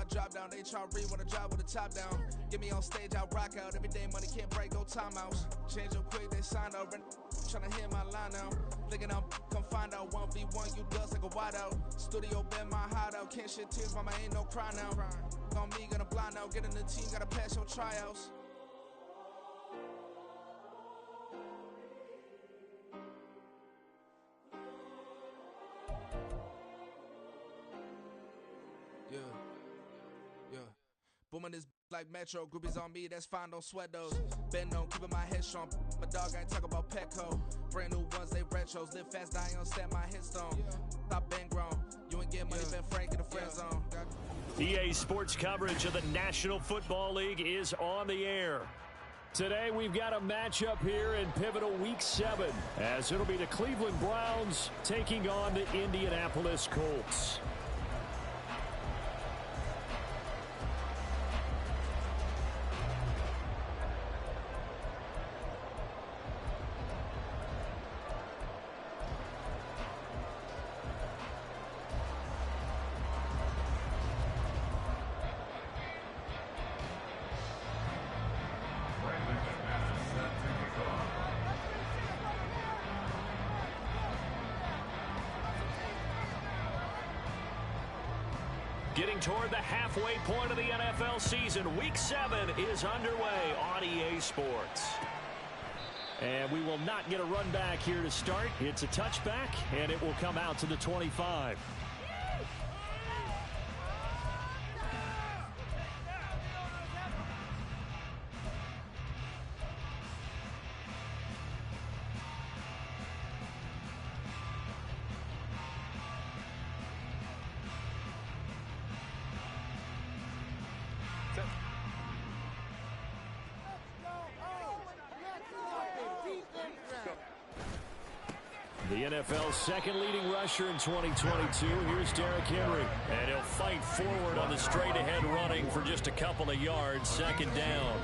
drop down. They try to read when I drop with the top down. Get me on stage, I rock out. Every day money can't break, go timeouts. Change up quick, they sign up. Tryna hit my line now. Thinking I'm come find out 1v1, you dust like a wide out. Studio been my hideout. Can't shed tears, mama ain't no cry now. On me, gonna blind out. Get in the team, gotta pass your tryouts. Yeah. Booming this like Metro. Groupies on me, that's fine, don't sweat those. Bend on, keeping my head strong. My dog, I ain't talk about Petco. Brand new ones, they retros. Live fast, die on set my headstone. Stop been grown. You ain't getting money, been Frank in the friend zone. EA Sports coverage of the National Football League is on the air. Today we've got a matchup here in pivotal Week 7, as it'll be the Cleveland Browns taking on the Indianapolis Colts. Getting toward the halfway point of the NFL season, Week 7 is underway on EA Sports. And we will not get a run back here to start. It's a touchback, and it will come out to the 25. The NFL's second leading rusher in 2022. Here's Derrick Henry. And he'll fight forward on the straight-ahead running for just a couple of yards. Second down.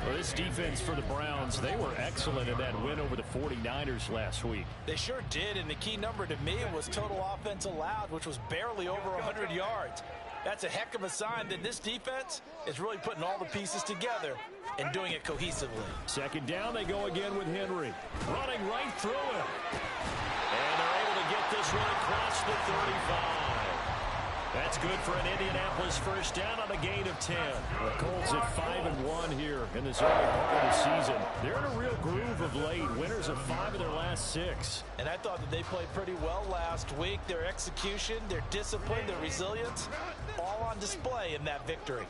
Well, this defense for the Browns, they were excellent in that win over the 49ers last week. They sure did, and the key number to me was total offense allowed, which was barely over 100 yards. That's a heck of a sign that this defense is really putting all the pieces together and doing it cohesively. Second down, they go again with Henry. Running right through him. And they're able to get this one across the 35. That's good for an Indianapolis first down on a gain of 10. The Colts at 5-1 here in this early part of the season. They're in a real groove of late. Winners of 5 of their last 6. And I thought that they played pretty well last week. Their execution, their discipline, their resilience, all on display in that victory.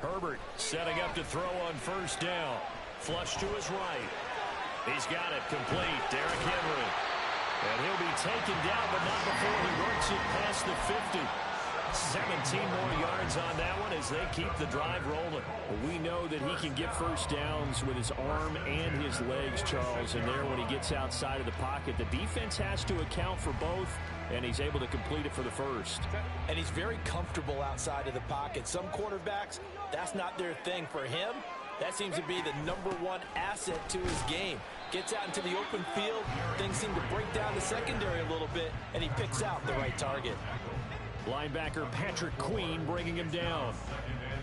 Herbert setting up to throw on first down. Flush to his right. He's got it complete. Derrick Henry. And he'll be taken down, but not before he works it past the 50. 17 more yards on that one as they keep the drive rolling. We know that he can get first downs with his arm and his legs, Charles. And there when he gets outside of the pocket, the defense has to account for both, and he's able to complete it for the first. And he's very comfortable outside of the pocket. Some quarterbacks, that's not their thing. For him, that seems to be the #1 asset to his game. Gets out into the open field, things seem to break down the secondary a little bit, and he picks out the right target. Linebacker Patrick Queen bringing him down.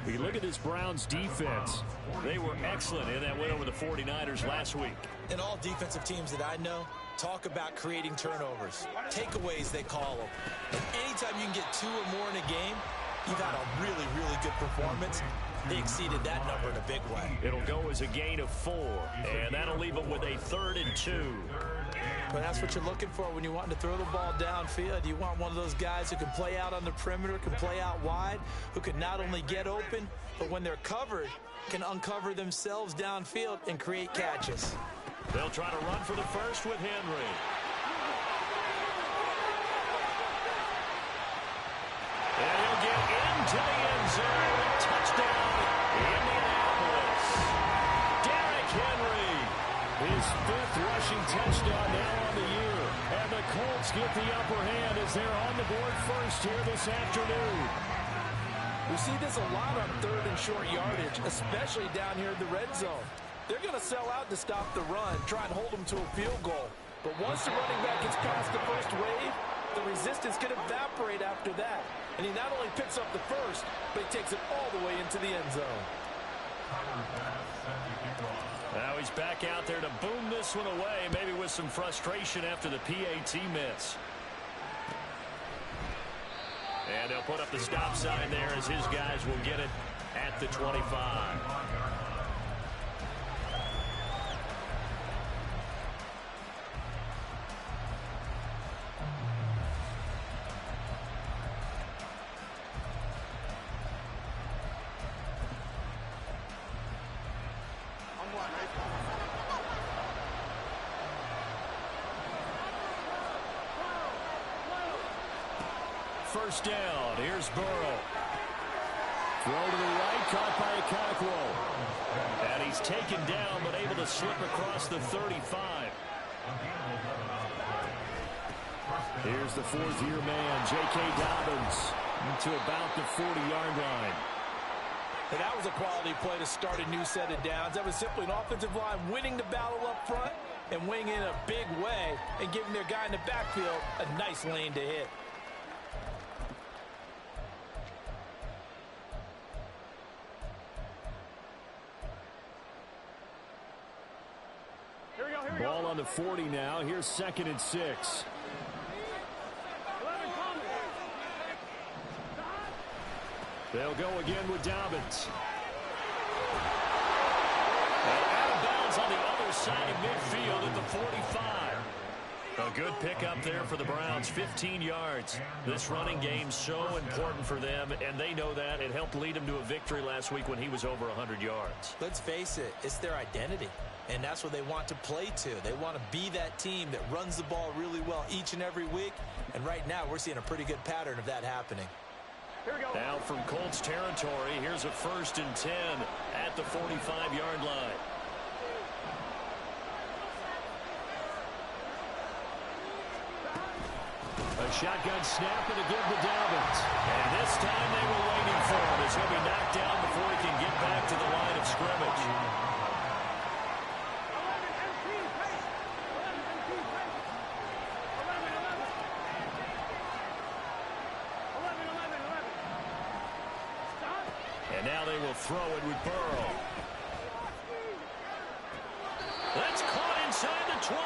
We look at this Browns defense. They were excellent in that win over the 49ers last week. And all defensive teams that I know talk about creating turnovers. Takeaways, they call them. And anytime you can get 2 or more in a game, you've had a really, really good performance. They exceeded that number in a big way. It'll go as a gain of 4, and that'll leave them with a 3rd and 2. But that's what you're looking for when you want to throw the ball downfield. You want one of those guys who can play out on the perimeter, can play out wide, who can not only get open, but when they're covered, can uncover themselves downfield and create catches. They'll try to run for the first with Henry. And he'll get into the end zone. Touchdown, Indianapolis. Derrick Henry, his 5th rushing touchdown now on the year. And the Colts get the upper hand as they're on the board first here this afternoon. We see this a lot on 3rd and short yardage, especially down here in the red zone. They're going to sell out to stop the run, try and hold them to a field goal. But once the running back gets past the first wave, the resistance can evaporate after that. And he not only picks up the first, but he takes it all the way into the end zone. Now he's back out there to boom this one away, maybe with some frustration after the PAT miss. And they'll put up the stop sign there as his guys will get it at the 25. First down. Here's Burrow. Throw to the right, caught by Okonkwo. And he's taken down, but able to slip across the 35. Here's the fourth-year man, J.K. Dobbins, to about the 40-yard line. And that was a quality play to start a new set of downs. That was simply an offensive line winning the battle up front and winning in a big way and giving their guy in the backfield a nice lane to hit. Ball on the 40 now. Here's 2nd and 6. They'll go again with Dobbins. And out of bounds on the other side of midfield at the 45. A good pickup there for the Browns, 15 yards. This running game's so important for them, and they know that. It helped lead them to a victory last week when he was over 100 yards. Let's face it, it's their identity. And that's what they want to play to. They want to be that team that runs the ball really well each and every week. And right now, we're seeing a pretty good pattern of that happening. Here we go. Now from Colts territory, here's a 1st and 10 at the 45-yard line. A shotgun snap and a give to Dobbins. And this time they were waiting for him as he'll be knocked down before he can get back to the line of scrimmage. And now they will throw it with Burrow. That's caught inside the 20.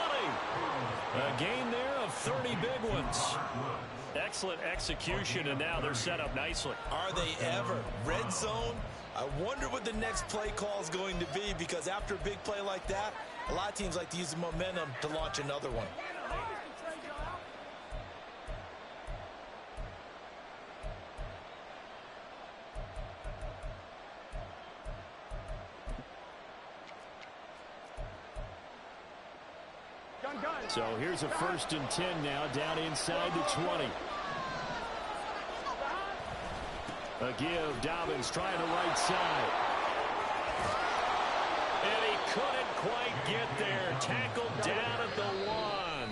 A gain there of 30 big ones. Excellent execution, and now they're set up nicely. Are they ever? Red zone? I wonder what the next play call is going to be, because after a big play like that, a lot of teams like to use the momentum to launch another one. So here's a 1st and 10 now, down inside the 20. A give, Dobbins trying the right side. And he couldn't quite get there. Tackled down at the 1.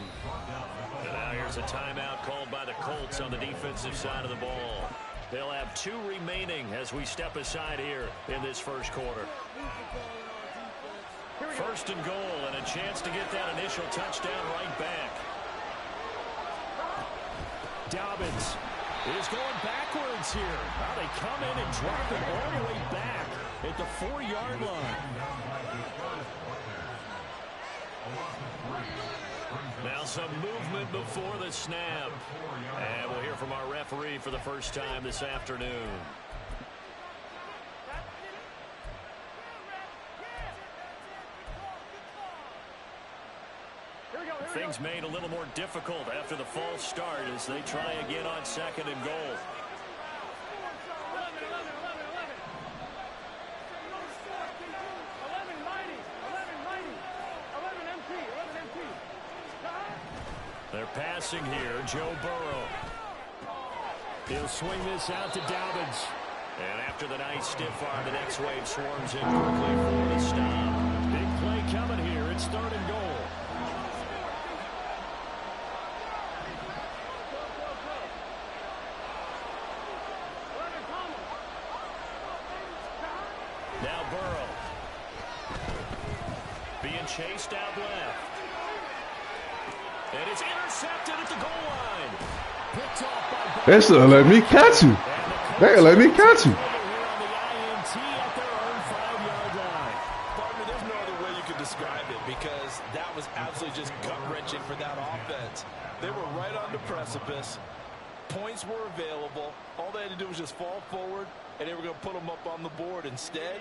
And now here's a timeout called by the Colts on the defensive side of the ball. They'll have 2 remaining as we step aside here in this first quarter. 1st and goal, and a chance to get that initial touchdown right back. Dobbins is going backwards here. Now they come in and drop it all the way back at the 4-yard line. Now some movement before the snap. And we'll hear from our referee for the first time this afternoon. Things made a little more difficult after the false start as they try again on 2nd and goal. They're passing here, Joe Burrow. He'll swing this out to Dobbins. And after the nice stiff arm, the next wave swarms in quickly for the stop. Big play coming here. It's 3rd and goal. Now Burrow being chased out left. And it's intercepted at the goal line. Picked off by They should have let me catch you. They let me catch you. There's no other way you could describe it because that was absolutely just gut-wrenching for that offense. They were right on the precipice. Points were available. All they had to do was just fall forward, and they were going to put them up on the board. Instead,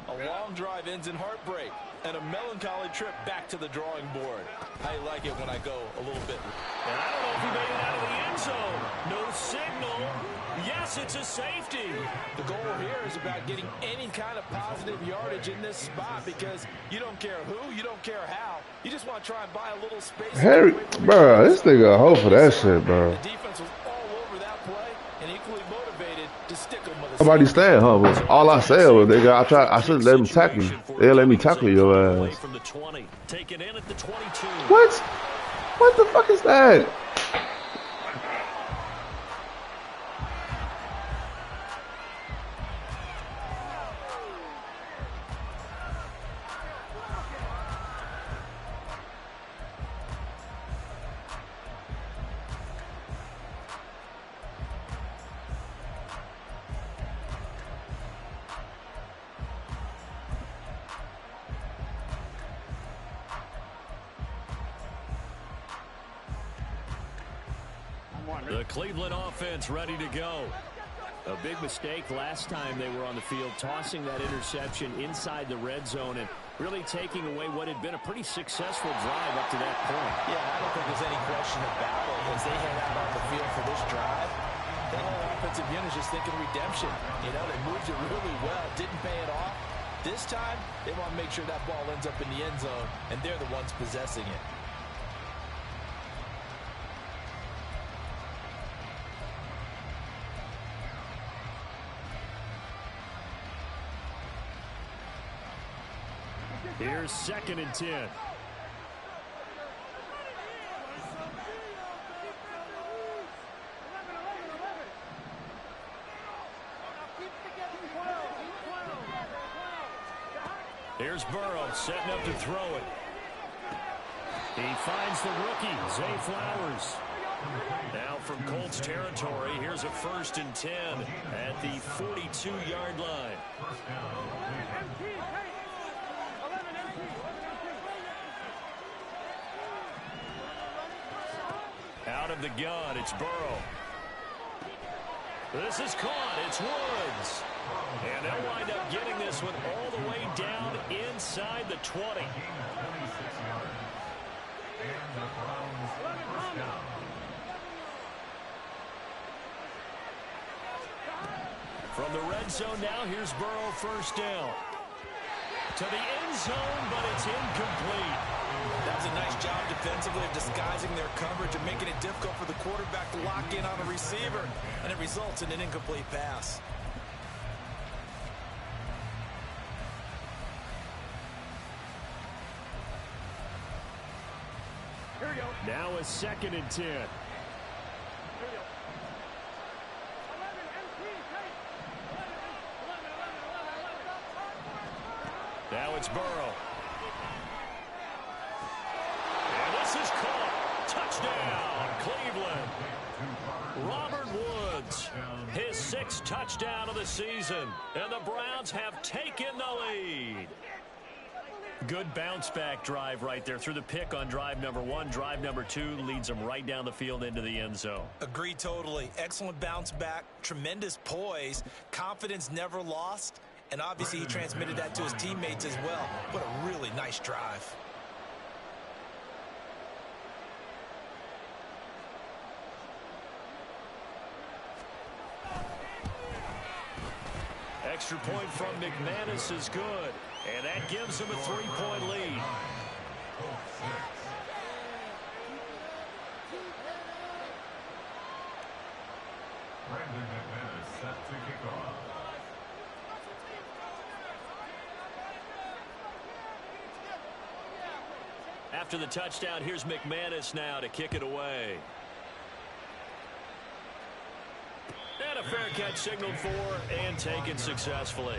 a long drive ends in heartbreak and a melancholy trip back to the drawing board. I like it when I go a little bit. And I don't know if he made it out of the end zone. No signal. Yes, it's a safety. The goal here is about getting any kind of positive yardage in this spot because you don't care who, you don't care how. You just want to try and buy a little space. Harry, bro, this nigga a hoe for that shit, bro. The defense was all over that play and equally motivated to stick them with a Nobody staying humble. All I said was, nigga, I should let him tackle you. They let me tackle your ass. From the 20, taken in at the 22. What? What the fuck is that? The Cleveland offense ready to go. A big mistake last time they were on the field, tossing that interception inside the red zone and really taking away what had been a pretty successful drive up to that point. Yeah, I don't think there's any question about it. As they head out on the field for this drive, that whole offensive unit is just thinking redemption. You know, they moved it really well, didn't pay it off. This time, they want to make sure that ball ends up in the end zone, and they're the ones possessing it. Here's 2nd and 10. Here's Burrow setting up to throw it. He finds the rookie, Zay Flowers. Now from Colts territory, here's a 1st and 10 at the 42-yard line. Out of the gun, it's Burrow. This is caught. It's Woods. And they'll wind up getting this one all the way down inside the 20. From the red zone now, here's Burrow 1st down. To the end zone, but it's incomplete. That was a nice job defensively of disguising their coverage and making it difficult for the quarterback to lock in on a receiver, and it results in an incomplete pass. Now a 2nd and 10. Now it's Burrow. And this is caught. Touchdown, Cleveland. Robert Woods, his 6th touchdown of the season. And the Browns have taken the lead. Good bounce-back drive right there through the pick on drive number 1. Drive number 2 leads them right down the field into the end zone. Agree totally. Excellent bounce back, tremendous poise, confidence never lost, and obviously he transmitted that to his teammates as well. What a really nice drive. Extra point from McManus is good, and that gives him a 3-point lead. After the touchdown, here's McManus now to kick it away. And a fair catch signaled for and taken successfully.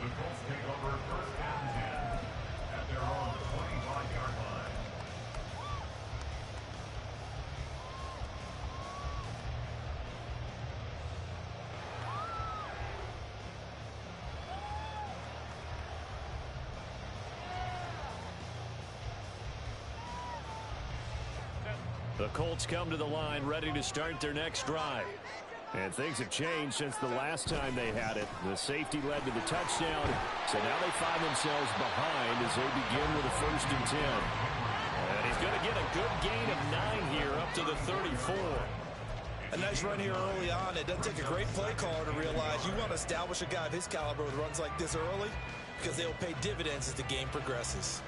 The Colts take over 1st and 10 at their own 25-yard line. The Colts come to the line ready to start their next drive. And things have changed since the last time they had it. The safety led to the touchdown, so now they find themselves behind as they begin with a 1st and 10. And he's going to get a good gain of 9 here up to the 34. A nice run here early on. It doesn't take a great play caller to realize you want to establish a guy of his caliber with runs like this early because they'll pay dividends as the game progresses.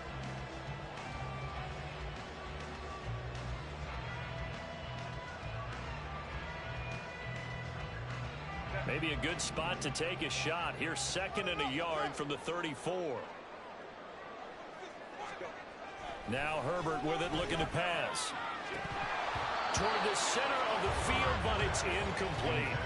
Maybe a good spot to take a shot. Here's 2nd and a yard from the 34. Now Herbert with it, looking to pass. Toward the center of the field, but it's incomplete.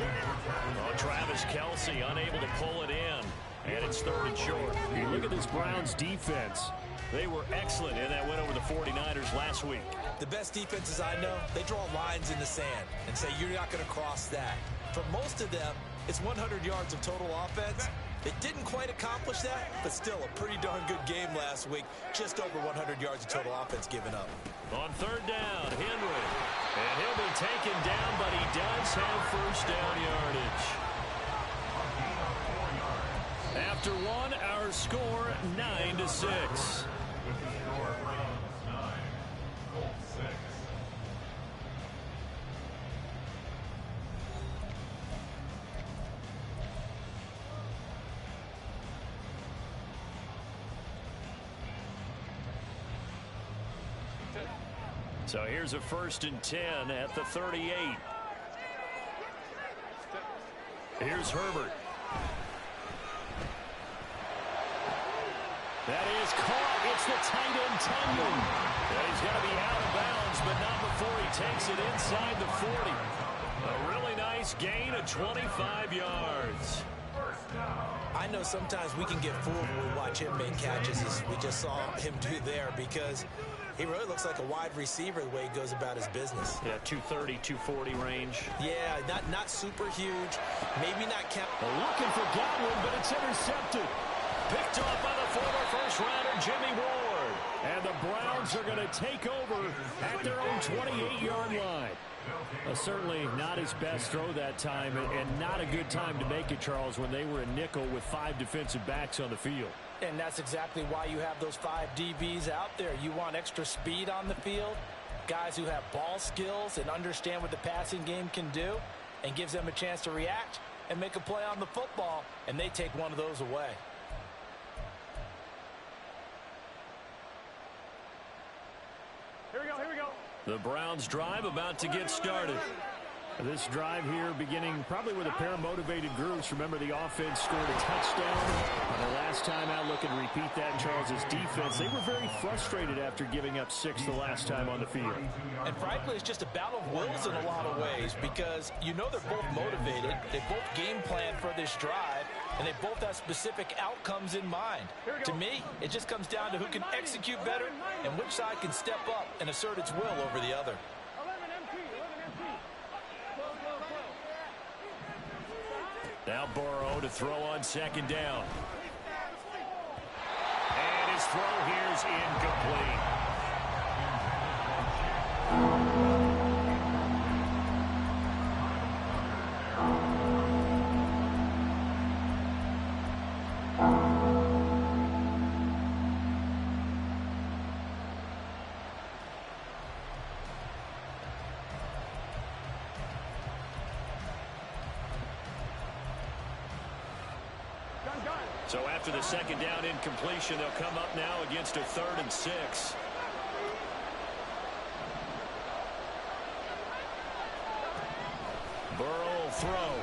Oh, Travis Kelce unable to pull it in, and it's 3rd and short. You look at this Browns defense. They were excellent in that win over the 49ers last week. The best defenses I know, they draw lines in the sand and say you're not going to cross that. For most of them, it's 100 yards of total offense. They didn't quite accomplish that, but still a pretty darn good game last week. Just over 100 yards of total offense given up. On 3rd down, Henry. And he'll be taken down, but he does have 1st down yardage. After 1, our score 9-6. So here's a 1st and 10 at the 38. Here's Herbert. That is caught. It's the tight end Tunyon. He's got to be out of bounds, but not before he takes it inside the 40. A really nice gain of 25 yards. I know sometimes we can get fooled when we watch him make catches, as we just saw him do there, because he really looks like a wide receiver the way he goes about his business. Yeah, 230, 240 range. Yeah, not super huge. Maybe not kept. Looking for Godwin, but it's intercepted. Picked off by the former first-rounder Jimmy Ward. And the Browns are going to take over at their own 28-yard line. Certainly not his best throw that time, and not a good time to make it, Charles, when they were a nickel with 5 defensive backs on the field. And that's exactly why you have those 5 DBs out there. You want extra speed on the field, guys who have ball skills and understand what the passing game can do, and gives them a chance to react and make a play on the football, and they take one of those away. Here we go. The Browns drive about to get started. This drive here beginning probably with a pair of motivated groups. Remember, the offense scored a touchdown. The last time out, look and repeat that in Charles's defense. They were very frustrated after giving up 6 the last time on the field. And frankly, it's just a battle of wills in a lot of ways, because you know they're both motivated. They both game plan for this drive, and they both have specific outcomes in mind. To me, it just comes down to who can execute better and which side can step up and assert its will over the other. Now Burrow to throw on 2nd down. And his throw here's incomplete. So after the 2nd down incompletion, they'll come up now against a 3rd and 6. Burrow will throw.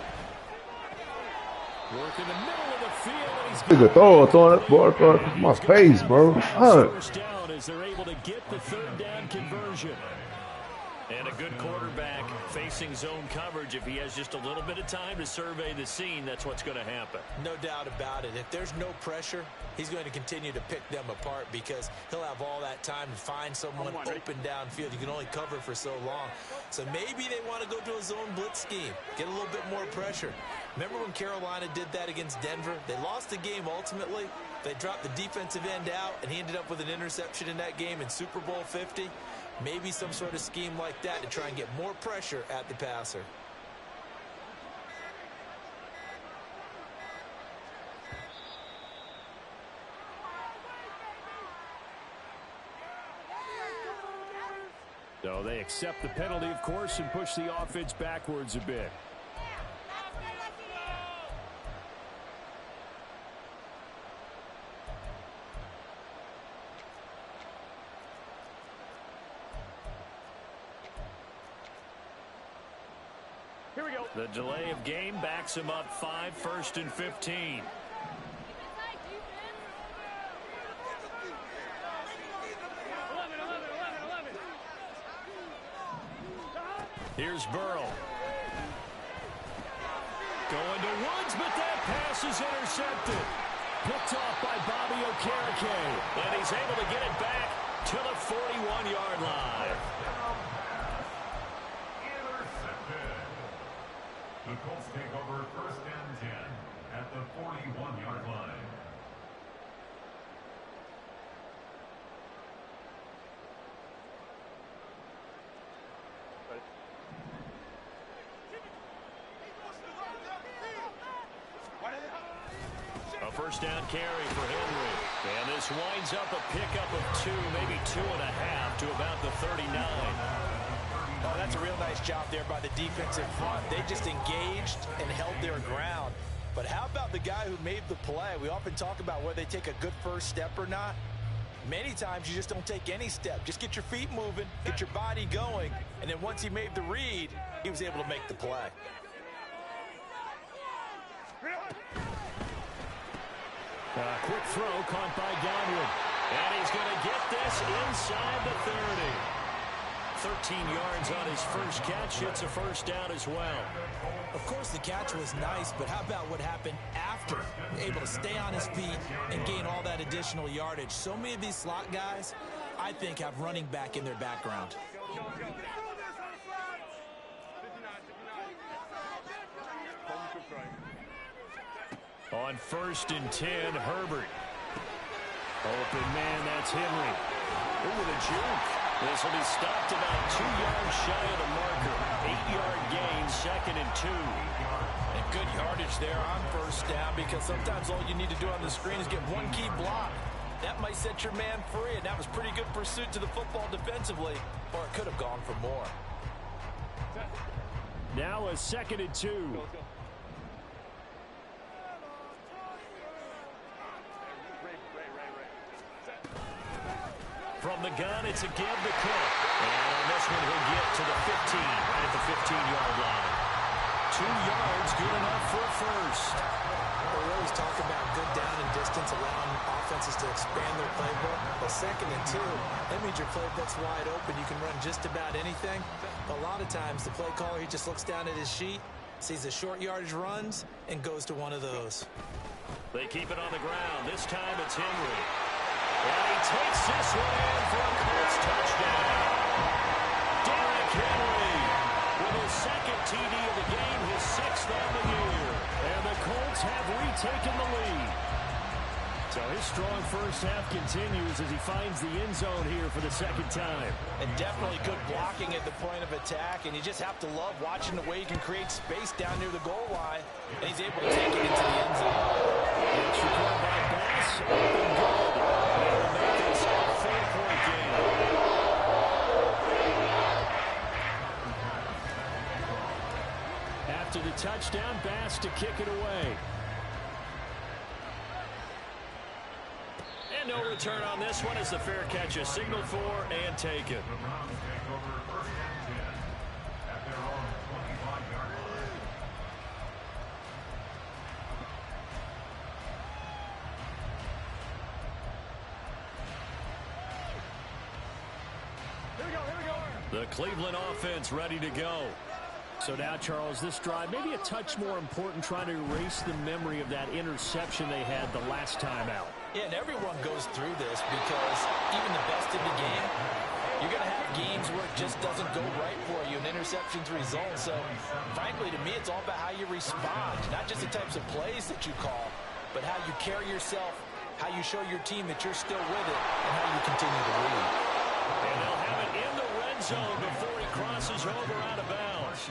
Work in the middle of the field, and he's Nigga, throwing that ball across my face, bro. First down as they're able to get the 3rd down conversion. And a good quarterback facing zone coverage. If he has just a little bit of time to survey the scene, that's what's going to happen. No doubt about it. If there's no pressure, he's going to continue to pick them apart, because he'll have all that time to find someone open downfield. You can only cover for so long. So maybe they want to go to a zone blitz scheme, get a little bit more pressure. Remember when Carolina did that against Denver? They lost the game ultimately. They dropped the defensive end out, and he ended up with an interception in that game in Super Bowl 50. Maybe some sort of scheme like that to try and get more pressure at the passer. So they accept the penalty, of course, and push the offense backwards a bit. Here we go. The delay of game backs him up 5, 1st and 15. Here's Burrow. Going to Woods, but that pass is intercepted. Picked off by Bobby Okereke. And he's able to get it back to the 41-yard line. Intercepted. The Colts take over 1st and 10 at the 41-yard line. A 1st down carry for Henry. And this winds up a pickup of 2, maybe 2.5 to about the 39. Oh, that's a real nice job there by the defensive front. They just engaged and held their ground. But how about the guy who made the play? We often talk about whether they take a good first step or not. Many times you just don't take any step. Just get your feet moving, get your body going, and then once he made the read, he was able to make the play. Quick throw caught by Godwin. And he's going to get this inside the 30. 13 yards on his first catch. It's a 1st down as well. Of course, the catch was nice, but how about what happened after? Able to stay on his feet and gain all that additional yardage. So many of these slot guys, I think, have running back in their background. On 1st and 10, Herbert. Open man, that's Henry. Ooh, the juke. This will be stopped about 2 yards shy of the marker. 8-yard gain, 2nd and 2. And good yardage there on 1st down, because sometimes all you need to do on the screen is get one key block. That might set your man free, and that was pretty good pursuit to the football defensively, or it could have gone for more. Now a 2nd and 2. From the gun, it's a give to Cook. And on this one, he'll get to the 15 at the 15-yard line. 2 yards, good enough for a 1st. We always talk about good down and distance, allowing offenses to expand their playbook. Well, 2nd and 2, that means your playbook's wide open. You can run just about anything. A lot of times, the play caller, he just looks down at his sheet, sees the short yardage runs, and goes to one of those. They keep it on the ground. This time, it's Henry. And he takes this one in for a Colts touchdown. Derrick Henry with his 2nd TD of the game, his 6th on the year. And the Colts have retaken the lead. So his strong first half continues as he finds the end zone here for the 2nd time. And definitely good blocking at the point of attack. And you just have to love watching the way he can create space down near the goal line. And he's able to take it into the end zone. It's recorded by Bass. Open goal. They'll make this a 4-point game. After the touchdown, Bass to kick it away. And no return on this one as the fair catch is signaled for and taken. The Browns take over 1st and 10 at their own 25-yard line. The Cleveland offense ready to go. So now, Charles, this drive maybe a touch more important, trying to erase the memory of that interception they had the last time out. Yeah, and everyone goes through this because even the best in the game, you're going to have games where it just doesn't go right for you and interceptions result. So, frankly, to me, it's all about how you respond, not just the types of plays that you call, but how you carry yourself, how you show your team that you're still with it, and how you continue to lead. And they'll have it in the zone before he crosses over out of bounds.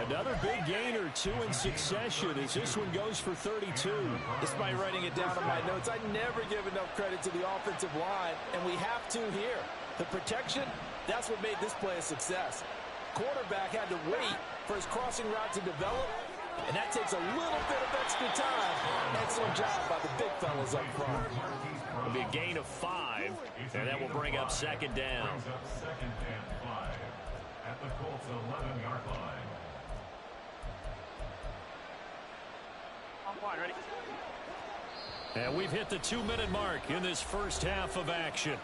Another big gain or two in succession as this one goes for 32. Despite writing it down on my notes, I never give enough credit to the offensive line, and we have to here. The protection, that's what made this play a success. Quarterback had to wait for his crossing route to develop, and that takes a little bit of extra time. Excellent job by the big fellas up front. It'll be a gain of 5, and that will bring up second down. Second and 5 at the Colts 11-yard line. Ready? And we've hit the 2-minute mark in this first half of action.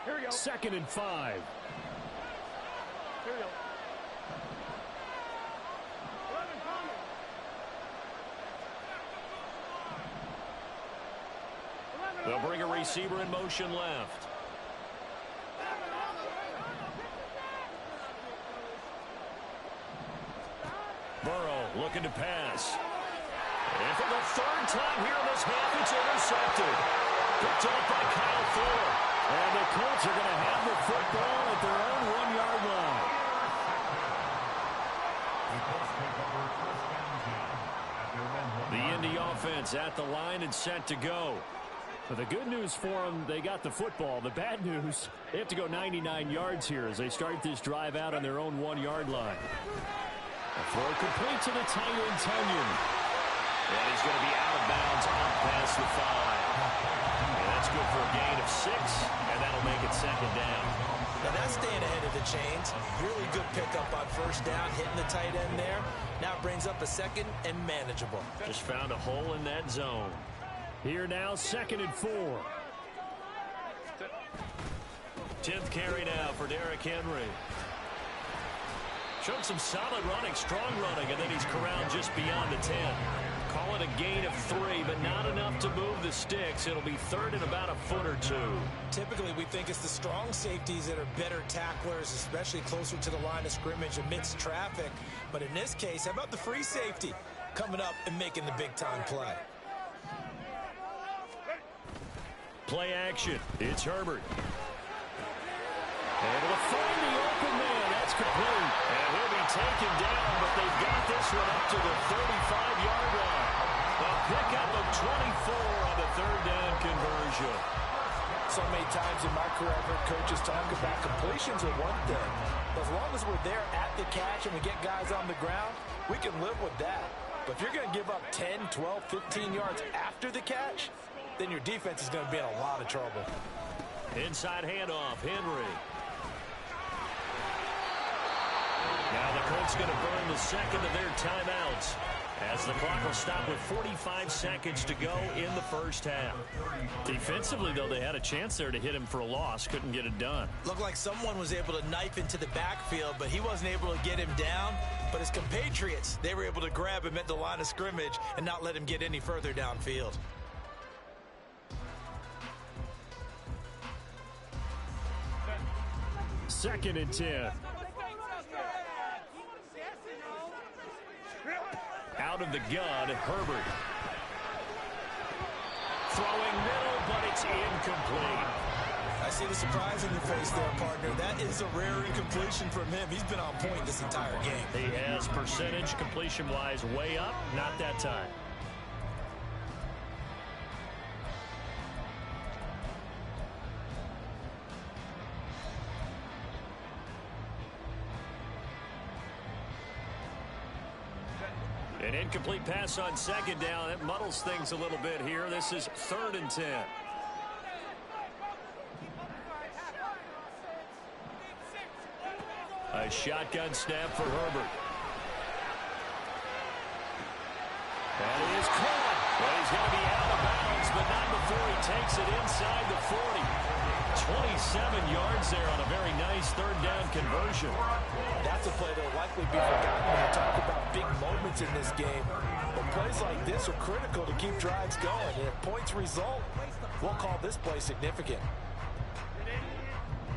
Here we go. 2nd and 5. Here we go. They'll bring a receiver in motion left. Burrow looking to pass. And for the 3rd time here in this half, it's intercepted. Picked up by Kyle Fuller. And the Colts are going to have the football at their own 1-yard line. The Indy offense at the line and set to go. But the good news for them, they got the football. The bad news, they have to go 99 yards here as they start this drive out on their own 1-yard line. A throw complete to the tight end, Tunyon. And he's going to be out of bounds out past the 5. And that's good for a gain of 6, and that'll make it second down. Now that's staying ahead of the chains. Really good pickup on first down, hitting the tight end there. Now it brings up a 2nd and manageable. Just found a hole in that zone. Here now, 2nd and 4. 10th carry now for Derrick Henry. Showed some solid running, strong running, and then he's corralled just beyond the 10. Call it a gain of 3, but not enough to move the sticks. It'll be 3rd and about a foot or 2. Typically, we think it's the strong safeties that are better tacklers, especially closer to the line of scrimmage amidst traffic. But in this case, how about the free safety coming up and making the big-time play? Play action. It's Herbert. Able to find the open man. That's complete. And he'll be taken down, but they've got this one up to the 35-yard line. A pickup of 24 on the 3rd down conversion. So many times in my career, I've heard coaches talk about completions are one thing. But as long as we're there at the catch and we get guys on the ground, we can live with that. But if you're going to give up 10, 12, 15 yards after the catch, then your defense is going to be in a lot of trouble. Inside handoff, Henry. Now the Colts going to burn the 2nd of their timeouts as the clock will stop with 45 seconds to go in the first half. Defensively, though, they had a chance there to hit him for a loss. Couldn't get it done. Looked like someone was able to knife into the backfield, but he wasn't able to get him down. But his compatriots, they were able to grab him at the line of scrimmage and not let him get any further downfield. Second and 10. Out of the gun, Herbert. Throwing middle, but it's incomplete. I see the surprise in your face there, partner. That is a rare incompletion from him. He's been on point this entire game. He has percentage completion-wise way up. Not that time. An incomplete pass on 2nd down. That muddles things a little bit here. This is 3rd and 10. A shotgun snap for Herbert. And he is caught. Well, he's going to be out of bounds, but not before he takes it inside the 40. 27 yards there on a very nice 3rd down conversion. That's a play that will likely be forgotten when you talk about big moments in this game. But plays like this are critical to keep drives going. And if points result, we'll call this play significant.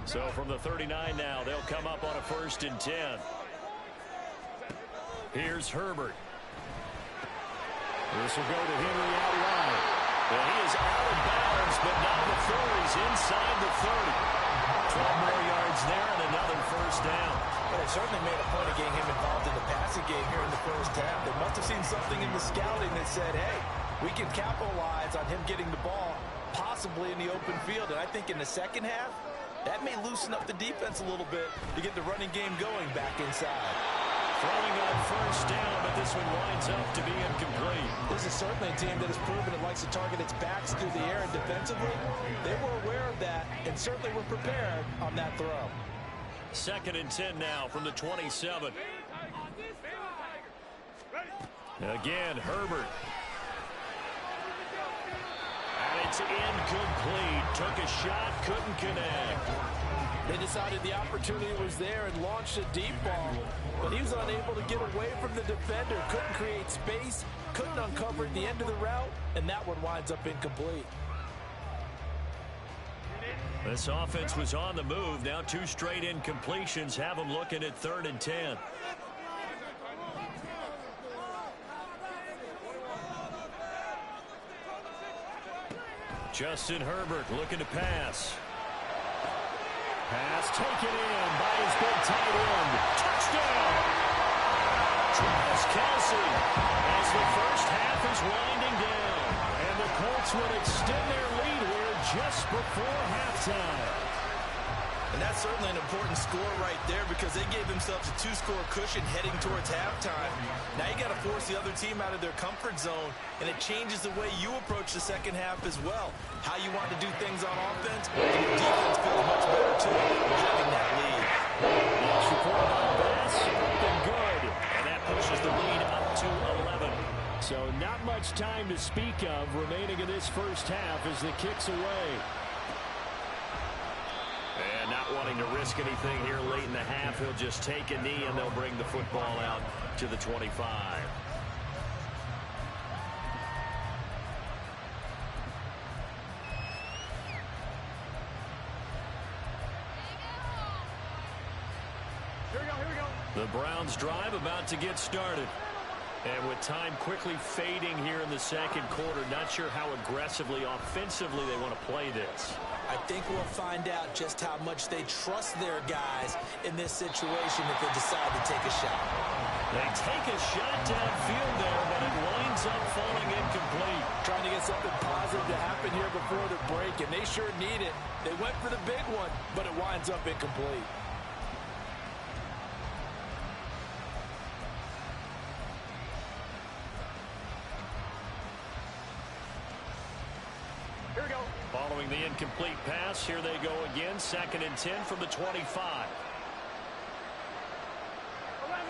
So from the 39 now, they'll come up on a 1st and 10. Here's Herbert. This will go to Henry out wide. And he is out of bounds, but not before he's inside the 30. 12 more yards there and another 1st down. Well, they certainly made a point of getting him involved in the passing game here in the 1st half. They must have seen something in the scouting that said, hey, we can capitalize on him getting the ball possibly in the open field. And I think in the 2nd half, that may loosen up the defense a little bit to get the running game going back inside. Throwing on 1st down, but this one winds up to be incomplete. This is certainly a team that has proven it likes to target its backs through the air, and defensively, they were aware of that and certainly were prepared on that throw. 2nd and 10 now from the 27. Again, Herbert. And it's incomplete. Took a shot, couldn't connect. They decided the opportunity was there and launched a deep ball, but he was unable to get away from the defender, couldn't create space, couldn't uncover at the end of the route, and that one winds up incomplete. This offense was on the move. Now 2 straight incompletions have them looking at 3rd and 10. Justin Herbert looking to pass. Pass taken in by his big tight end. Touchdown! Travis Kelce as the 1st half is winding down. And the Colts would extend their lead here just before halftime. And that's certainly an important score right there because they gave themselves a 2-score cushion heading towards halftime. Now you got to force the other team out of their comfort zone, and it changes the way you approach the 2nd half as well. How you want to do things on offense, and your defense feels much better too, having that lead. Extra point on pass, and good. And that pushes the lead up to 11. So not much time to speak of remaining in this 1st half as the kick's away. And not wanting to risk anything here late in the half, he'll just take a knee and they'll bring the football out to the 25. Here we go. The Browns drive about to get started. And with time quickly fading here in the 2nd quarter, not sure how aggressively, offensively they want to play this. I think we'll find out just how much they trust their guys in this situation if they decide to take a shot. They take a shot downfield there, but it winds up falling incomplete. Trying to get something positive to happen here before the break, and they sure need it. They went for the big one, but it winds up incomplete. Following the incomplete pass, here they go again. 2nd and 10 from the 25. 11.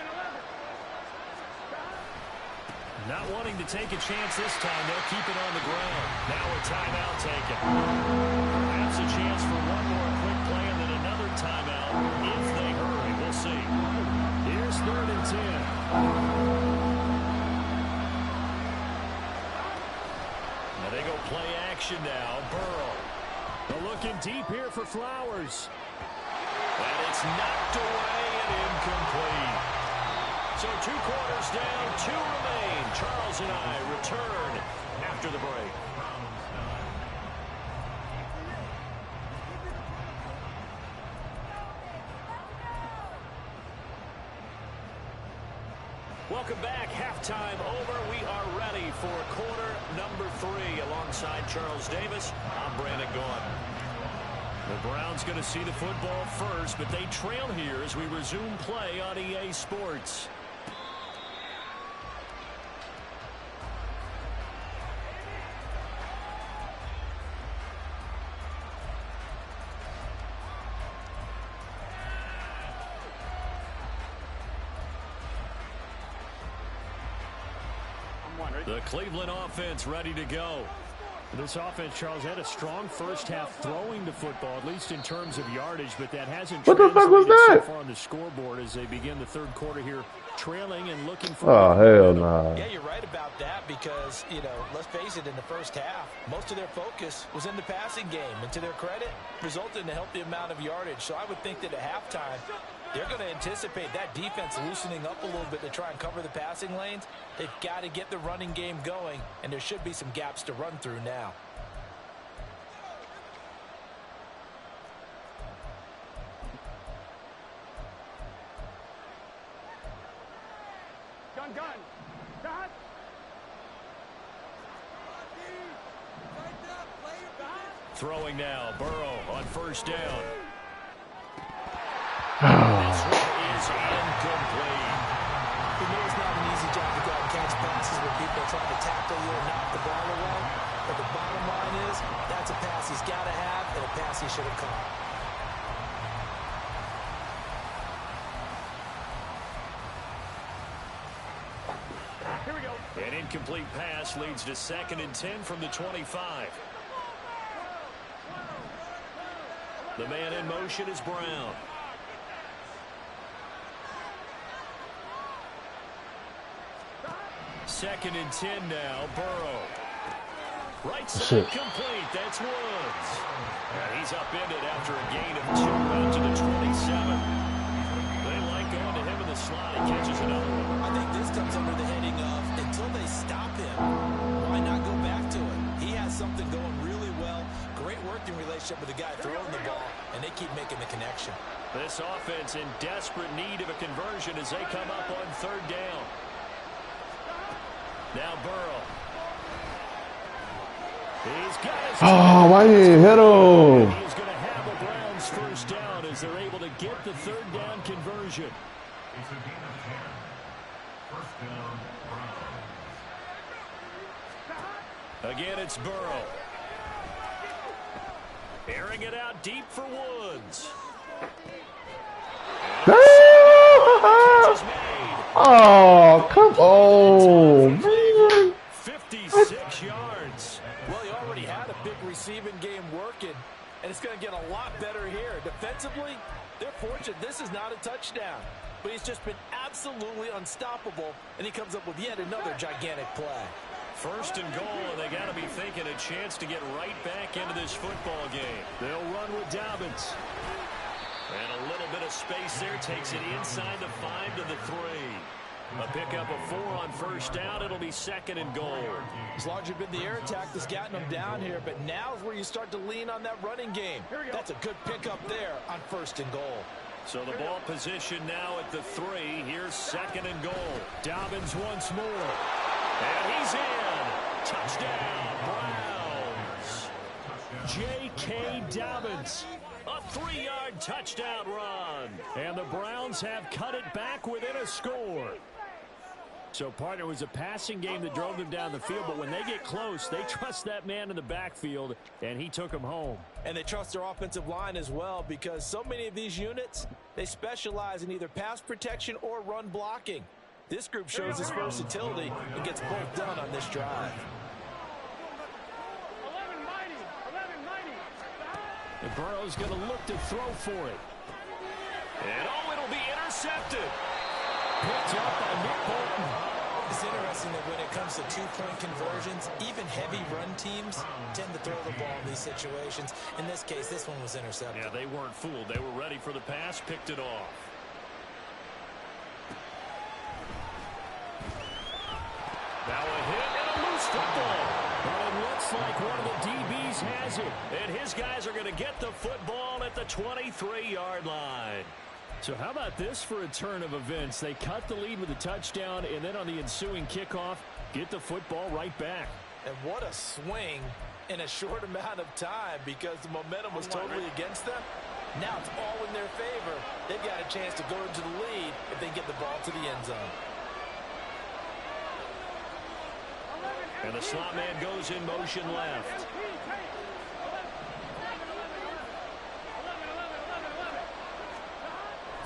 Not wanting to take a chance this time. They'll keep it on the ground. Now a timeout taken. Perhaps a chance for one more quick play and then another timeout if they hurry. We'll see. Here's 3rd and 10. Now they go play action now. Burrow. They're looking deep here for Flowers. And it's knocked away and incomplete. So 2 quarters down, 2 remain. Charles and I return after the break. Welcome back. Halftime over. We are ready for quarter number 3. Alongside Charles Davis, I'm Brandon Gaudin. The Browns going to see the football first, but they trail here as we resume play on EA Sports. The Cleveland offense ready to go. This offense, Charles, had a strong first half throwing the football, at least in terms of yardage, but that hasn't What the fuck was translated that? so far on the scoreboard as they begin the third quarter here, trailing and looking for. Oh, hell nah. Yeah, you're right about that because, you know, let's face it, in the first half, most of their focus was in the passing game. And to their credit, resulted in a healthy amount of yardage. So I would think that at halftime, they're going to anticipate that defense loosening up a little bit to try and cover the passing lanes. They've got to get the running game going, and there should be some gaps to run through now. Gun. Dot. Throwing now, Burrow on first down. This one is incomplete. You know it's not an easy job to go out and catch passes where people are trying to tackle you and knock the ball away. But the bottom line is, that's a pass he's got to have and a pass he should have caught. Here we go. An incomplete pass leads to 2nd and 10 from the 25. The man in motion is Brown. Second and 10 now, Burrow. Right side complete, that's Woods. And he's upended after a gain of 2 out to the 27. They like going to him in the slot. He catches another one. I think this comes under the heading of, until they stop him, why not go back to it? He has something going really well. Great working relationship with the guy throwing the ball, and they keep making the connection. This offense in desperate need of a conversion as they come up on 3rd down. Now Burrow. He's got his why you hit him? He's going to have a Browns first down as they're able to get the 3rd down conversion. It's a gain of 10. First down, Browns. Again, it's Burrow. Airing it out deep for Woods. Oh, come on, man. 56 yards. Well, he already had a big receiving game working, and it's going to get a lot better here. Defensively, they're fortunate this is not a touchdown, but he's just been absolutely unstoppable, and he comes up with yet another gigantic play. 1st and goal, and they got to be thinking a chance to get right back into this football game. They'll run with Dobbins. And a little bit of space there takes it inside the 5 to the 3. A pickup of 4 on first down. It'll be 2nd and goal. It's largely been the air attack that's gotten them down here, but now is where you start to lean on that running game. That's a good pickup there on 1st and goal. So the ball position now at the 3. Here's 2nd and goal. Dobbins once more. And he's in. Touchdown, Browns. J.K. Dobbins. A 3-yard touchdown run. And the Browns have cut it back within a score. So, partner, it was a passing game that drove them down the field, but when they get close, they trust that man in the backfield, and he took them home. And they trust their offensive line as well, because so many of these units, they specialize in either pass protection or run blocking. This group shows its versatility and gets both done on this drive. 11-90. And Burrow's going to look to throw for it. And, it'll be intercepted. Picked up by Nick Bolton. It's interesting that when it comes to 2-point conversions, even heavy run teams tend to throw the ball in these situations. In this case, this one was intercepted. Yeah, they weren't fooled. They were ready for the pass, picked it off. Now a hit and a loose football. But it looks like one of the DBs has it. And his guys are going to get the football at the 23-yard line. So how about this for a turn of events? They cut the lead with a touchdown, and then on the ensuing kickoff, get the football right back. And what a swing in a short amount of time, because the momentum was totally against them. Now it's all in their favor. They've got a chance to go into the lead if they get the ball to the end zone. And the slot man goes in motion left.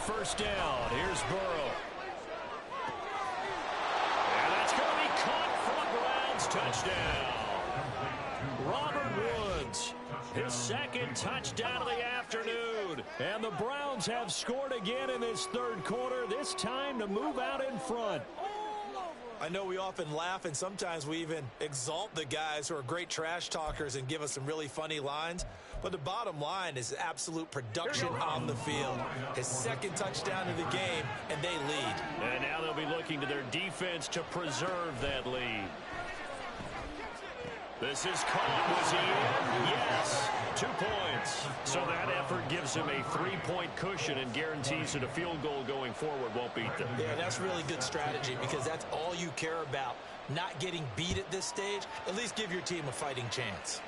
First down, here's Burrow. And that's going to be caught for a Browns touchdown. Robert Woods, his second touchdown of the afternoon. And the Browns have scored again in this third quarter, this time to move out in front. I know we often laugh and sometimes we even exalt the guys who are great trash talkers and give us some really funny lines. But the bottom line is absolute production on the field. His second touchdown of the game, and they lead. And now they'll be looking to their defense to preserve that lead. This is caught. Was he in? Yes. 2 points. So that effort gives him a 3-point cushion and guarantees that a field goal going forward won't beat them. Yeah, that's really good strategy because that's all you care about. Not getting beat at this stage. At least give your team a fighting chance.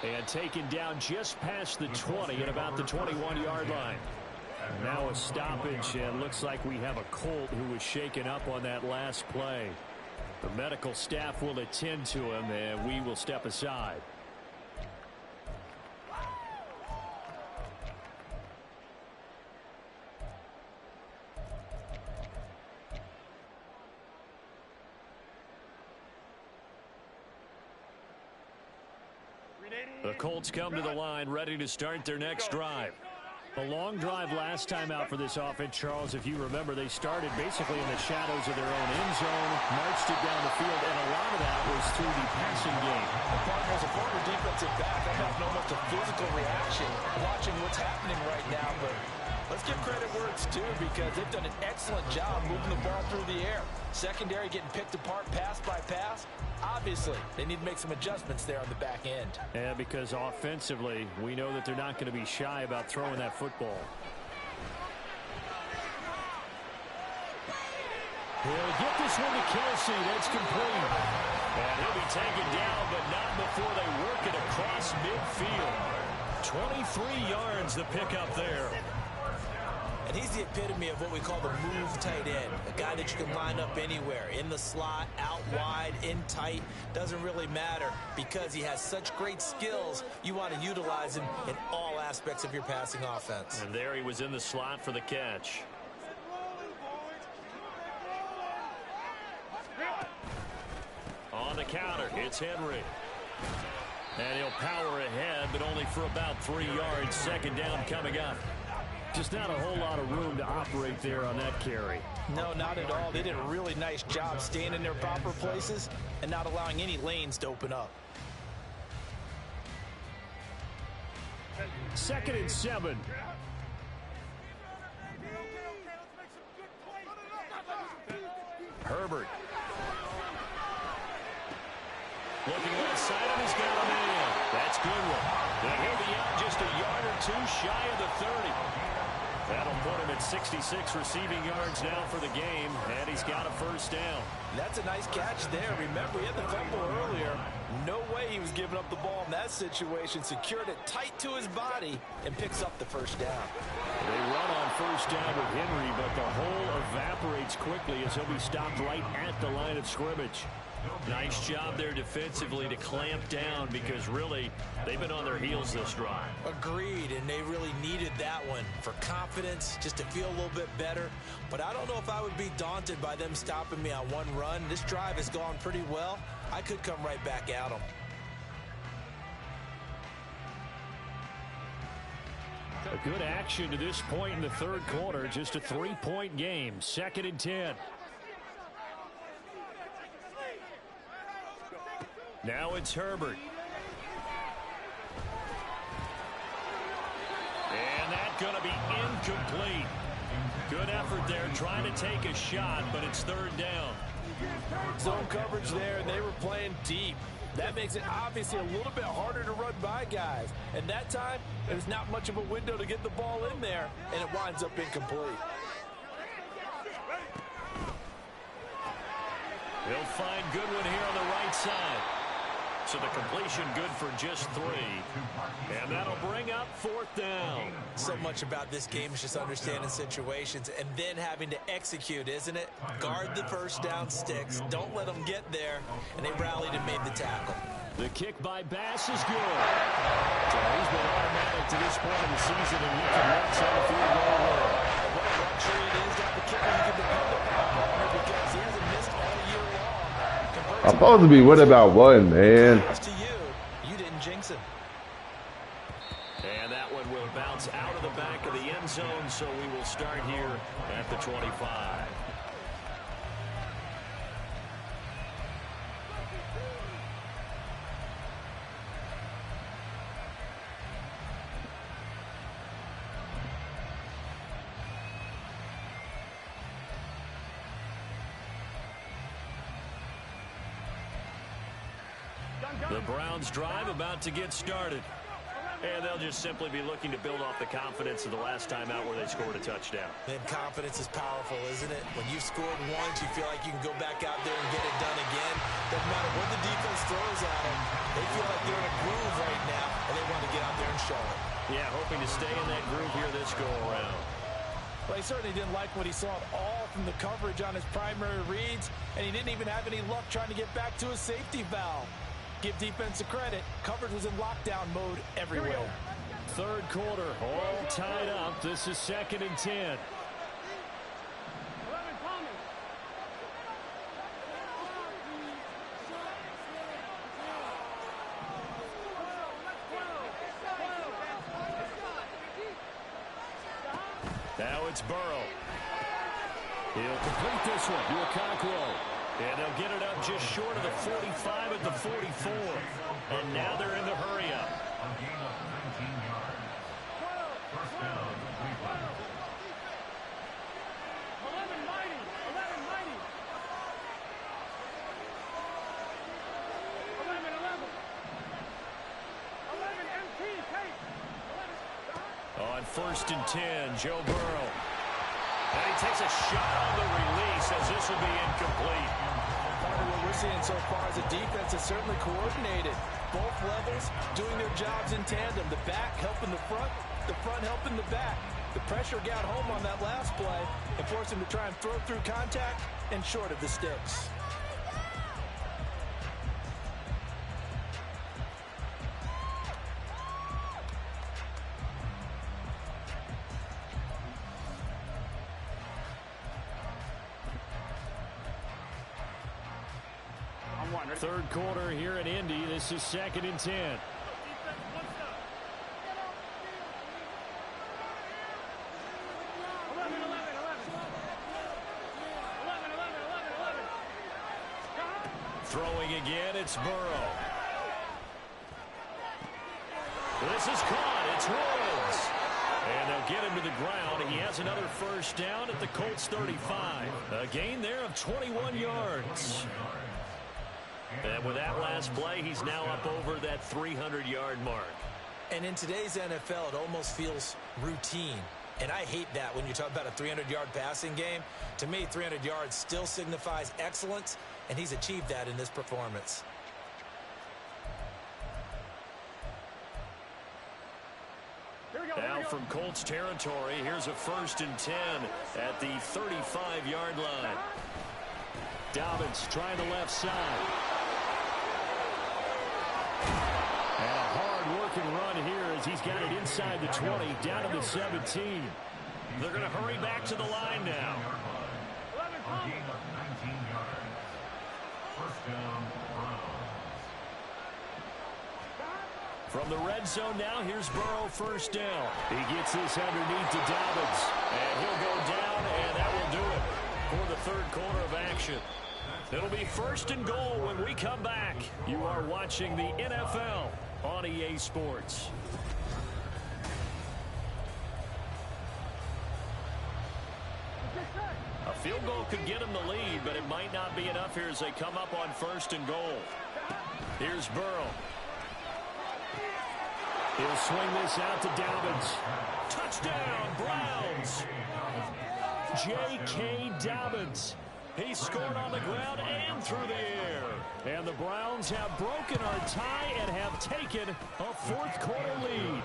And taken down just past the 20 at about the 21-yard line. Now a stoppage, and looks like we have a Colt who was shaken up on that last play. The medical staff will attend to him, and we will step aside. The Colts come to the line, ready to start their next drive. A long drive last time out for this offense, Charles. If you remember, they started basically in the shadows of their own end zone, marched it down the field, and a lot of that was through the passing game. As a former defensive back, I have almost a physical reaction watching what's happening right now. But let's give credit where it's due because they've done an excellent job moving the ball through the air. Secondary getting picked apart pass by pass. Obviously, they need to make some adjustments there on the back end. Yeah, because offensively, we know that they're not going to be shy about throwing that football. He'll get this one to Kelsey. That's complete. And he'll be taken down, but not before they work it across midfield. 23 yards the pickup there. And he's the epitome of what we call the move tight end. A guy that you can line up anywhere. In the slot, out wide, in tight. Doesn't really matter because he has such great skills. You want to utilize him in all aspects of your passing offense. And there he was in the slot for the catch. On the counter, it's Henry. And he'll power ahead, but only for about 3 yards. Second down coming up. Just not a whole lot of room to operate there on that carry. No, not at all. They did a really nice job staying in their proper places and not allowing any lanes to open up. 2nd and 7. Herbert. Looking left side, and he's got a man. That's good one. And he'll be out just a yard or two shy of the 30. That'll put him at 66 receiving yards now for the game, and he's got a first down. That's a nice catch there. Remember, he had the fumble earlier. No way he was giving up the ball in that situation. Secured it tight to his body and picks up the first down. They run on first down with Henry, but the hole evaporates quickly as he'll be stopped right at the line of scrimmage. Nice job there defensively to clamp down because really they've been on their heels this drive. Agreed, and they really needed that one for confidence, just to feel a little bit better. But I don't know if I would be daunted by them stopping me on one run. This drive has gone pretty well. I could come right back at them. A good action to this point in the third quarter. Just a 3-point game. 2nd and 10. Now it's Herbert. And that's going to be incomplete. Good effort there trying to take a shot, but it's 3rd down. Zone coverage there, and they were playing deep. That makes it obviously a little bit harder to run by guys. And that time, there's not much of a window to get the ball in there, and it winds up incomplete. They'll find Goodwin here on the right side. So the completion good for just 3. And that'll bring up 4th down. So much about this game is just understanding situations and then having to execute, isn't it? Guard the first down sticks. Don't let them get there. And they rallied and made the tackle. The kick by Bass is good. So he's been automatic to this point of the season, and he can watch on the field goal. What a luxury it is to have a kicker you can depend upon, partner, because he hasn't missed I'm supposed to be worried about one, man. To you, you didn't jinx him. And that one will bounce out of the back of the end zone, so we will start here at the 25. The Browns drive about to get started. And they'll just simply be looking to build off the confidence of the last time out where they scored a touchdown. And confidence is powerful, isn't it? When you've scored once, you feel like you can go back out there and get it done again. Doesn't matter what the defense throws at them. They feel like they're in a groove right now, and they want to get out there and show it. Yeah, hoping to stay in that groove here this go-around. Well, he certainly didn't like what he saw at all from the coverage on his primary reads, and he didn't even have any luck trying to get back to his safety valve. Give defense a credit. Coverage was in lockdown mode everywhere. Third quarter, all tied up. This is 2nd and 10. Now it's Burrow. He'll complete this one to Okonkwo. And they'll get it up just short of the 45 at the 44. And now they're in the hurry-up. A gain of 19 yards. First down, Cleveland. 11 mighty. 11 mighty. 11, 11. 11 MT, take. 11. On 1st and 10, Joe Burrow. And he takes a shot on the release as this will be incomplete. Part of what we're seeing so far is the defense is certainly coordinated. Both levels doing their jobs in tandem. The back helping the front helping the back. The pressure got home on that last play and forced him to try and throw through contact and short of the sticks. Third quarter here in Indy. This is 2nd and 10. 11, 11, 11. Throwing again, it's Burrow. This is caught. It's Woods. And they'll get him to the ground. He has another first down at the Colts 35. A gain there of 21 yards. And with that last play, he's now up over that 300-yard mark. And in today's NFL, it almost feels routine. And I hate that when you talk about a 300-yard passing game. To me, 300 yards still signifies excellence, and he's achieved that in this performance. Now from Colts territory, here's a 1st and 10 at the 35-yard line. Dobbins trying the left side. And a hard-working run here as he's got it inside the 20, down to the 17. They're going to hurry back to the line now. A gain of 19 yards. First down, Browns. From the red zone now, here's Burrow, first down. He gets this underneath to Dobbins. And he'll go down, and that will do it for the third quarter of action. It'll be 1st and goal when we come back. You are watching the NFL on EA Sports. A field goal could get him the lead, but it might not be enough here as they come up on 1st and goal. Here's Burrow. He'll swing this out to Dobbins. Touchdown, Browns. J.K. Dobbins. He scored on the ground and through the air. And the Browns have broken our tie and have taken a fourth quarter lead.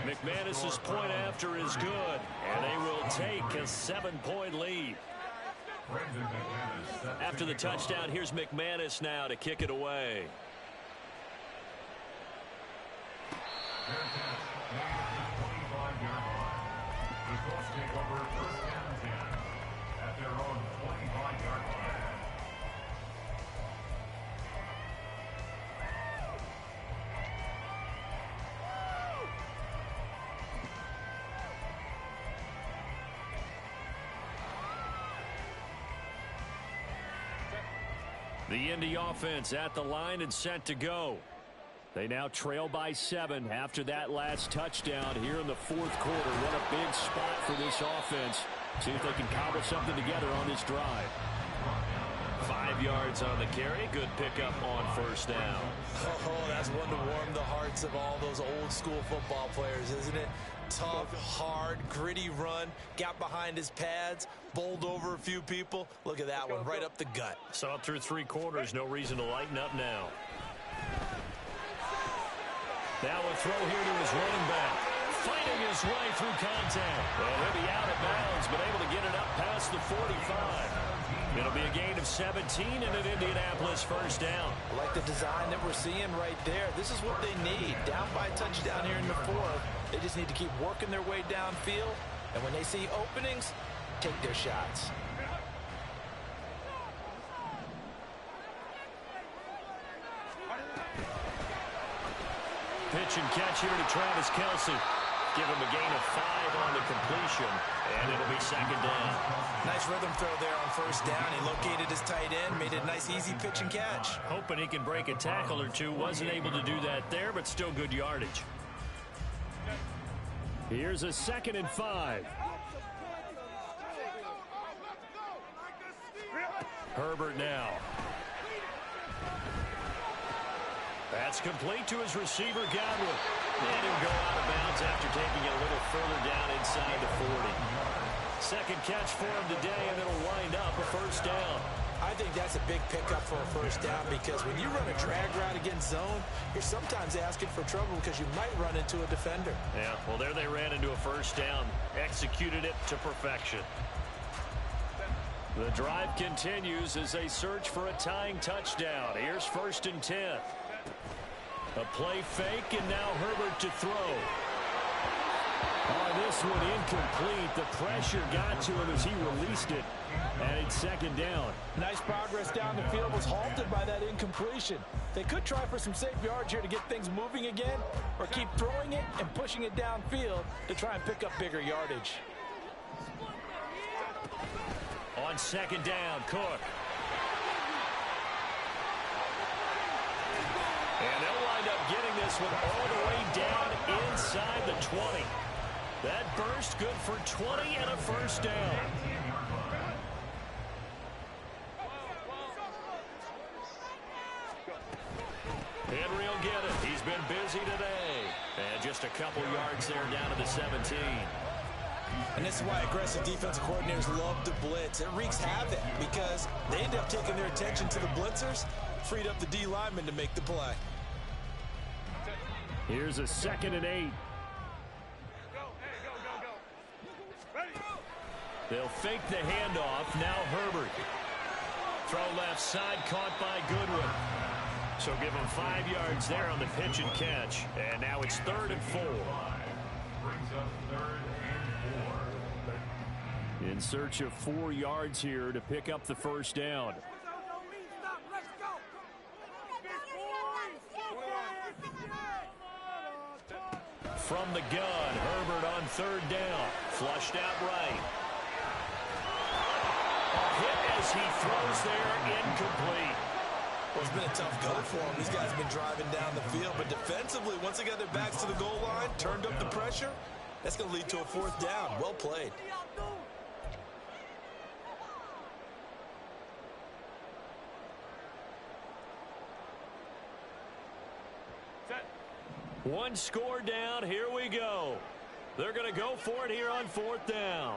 McManus's point after is good, and they will take a 7-point lead. After the touchdown, here's McManus now to kick it away. The Colts take over 1st and 10 at their own 25-yard line. The Indy offense at the line and set to go. They now trail by 7 after that last touchdown here in the fourth quarter. What a big spot for this offense. See if they can cobble something together on this drive. 5 yards on the carry. Good pickup on first down. Oh, that's one to warm the hearts of all those old school football players, isn't it? Tough, hard, gritty run. Got behind his pads, bowled over a few people. Look at that one, right up the gut. So up through 3 quarters, no reason to lighten up now. Now a throw here to his running back. Fighting his way through contact. And he'll be out of bounds, but able to get it up past the 45. It'll be a gain of 17 and an Indianapolis first down. I like the design that we're seeing right there. This is what they need. Down by a touchdown here in the fourth. They just need to keep working their way downfield. And when they see openings, take their shots. Pitch and catch here to Travis Kelce. Give him a gain of 5 on the completion, and it'll be second down. Nice rhythm throw there on first down. He located his tight end, made it a nice, easy pitch and catch. Hoping he can break a tackle or two. Wasn't able to do that there, but still good yardage. Here's a 2nd and 5. Herbert now. That's complete to his receiver, Godwin. And he'll go out of bounds after taking it a little further down inside the 40. Second catch for him today, and it'll wind up a first down. I think that's a big pickup for a first down because when you run a drag route against zone, you're sometimes asking for trouble because you might run into a defender. Yeah, well, there they ran into a first down. Executed it to perfection. The drive continues as they search for a tying touchdown. Here's 1st and 10. A play fake, and now Herbert to throw. Oh, this one incomplete. The pressure got to him as he released it, and it's 2nd down. Nice progress down the field was halted by that incompletion. They could try for some safe yards here to get things moving again, or keep throwing it and pushing it downfield to try and pick up bigger yardage. On 2nd down, Cook. And they'll wind up getting this one all the way down inside the 20. That burst good for 20 and a first down. Henry will get it. He's been busy today. And just a couple yards there down to the 17. And this is why aggressive defensive coordinators love to blitz. It wreaks havoc because they end up taking their attention to the blitzers, freed up the D lineman to make the play. Here's a 2nd and 8. They'll fake the handoff. Now Herbert. Throw left side, caught by Goodwin. So give him 5 yards there on the pitch and catch. And now it's 3rd and 4. Brings up 3rd and 4. In search of 4 yards here to pick up the first down. From the gun, Herbert on 3rd down. Flushed out right. A hit as he throws there, incomplete. Well, it's been a tough go for them. These guys have been driving down the field, but defensively, once they got their backs to the goal line, turned up the pressure, that's going to lead to a 4th down. Well played. One score down. Here we go. They're going to go for it here on 4th down.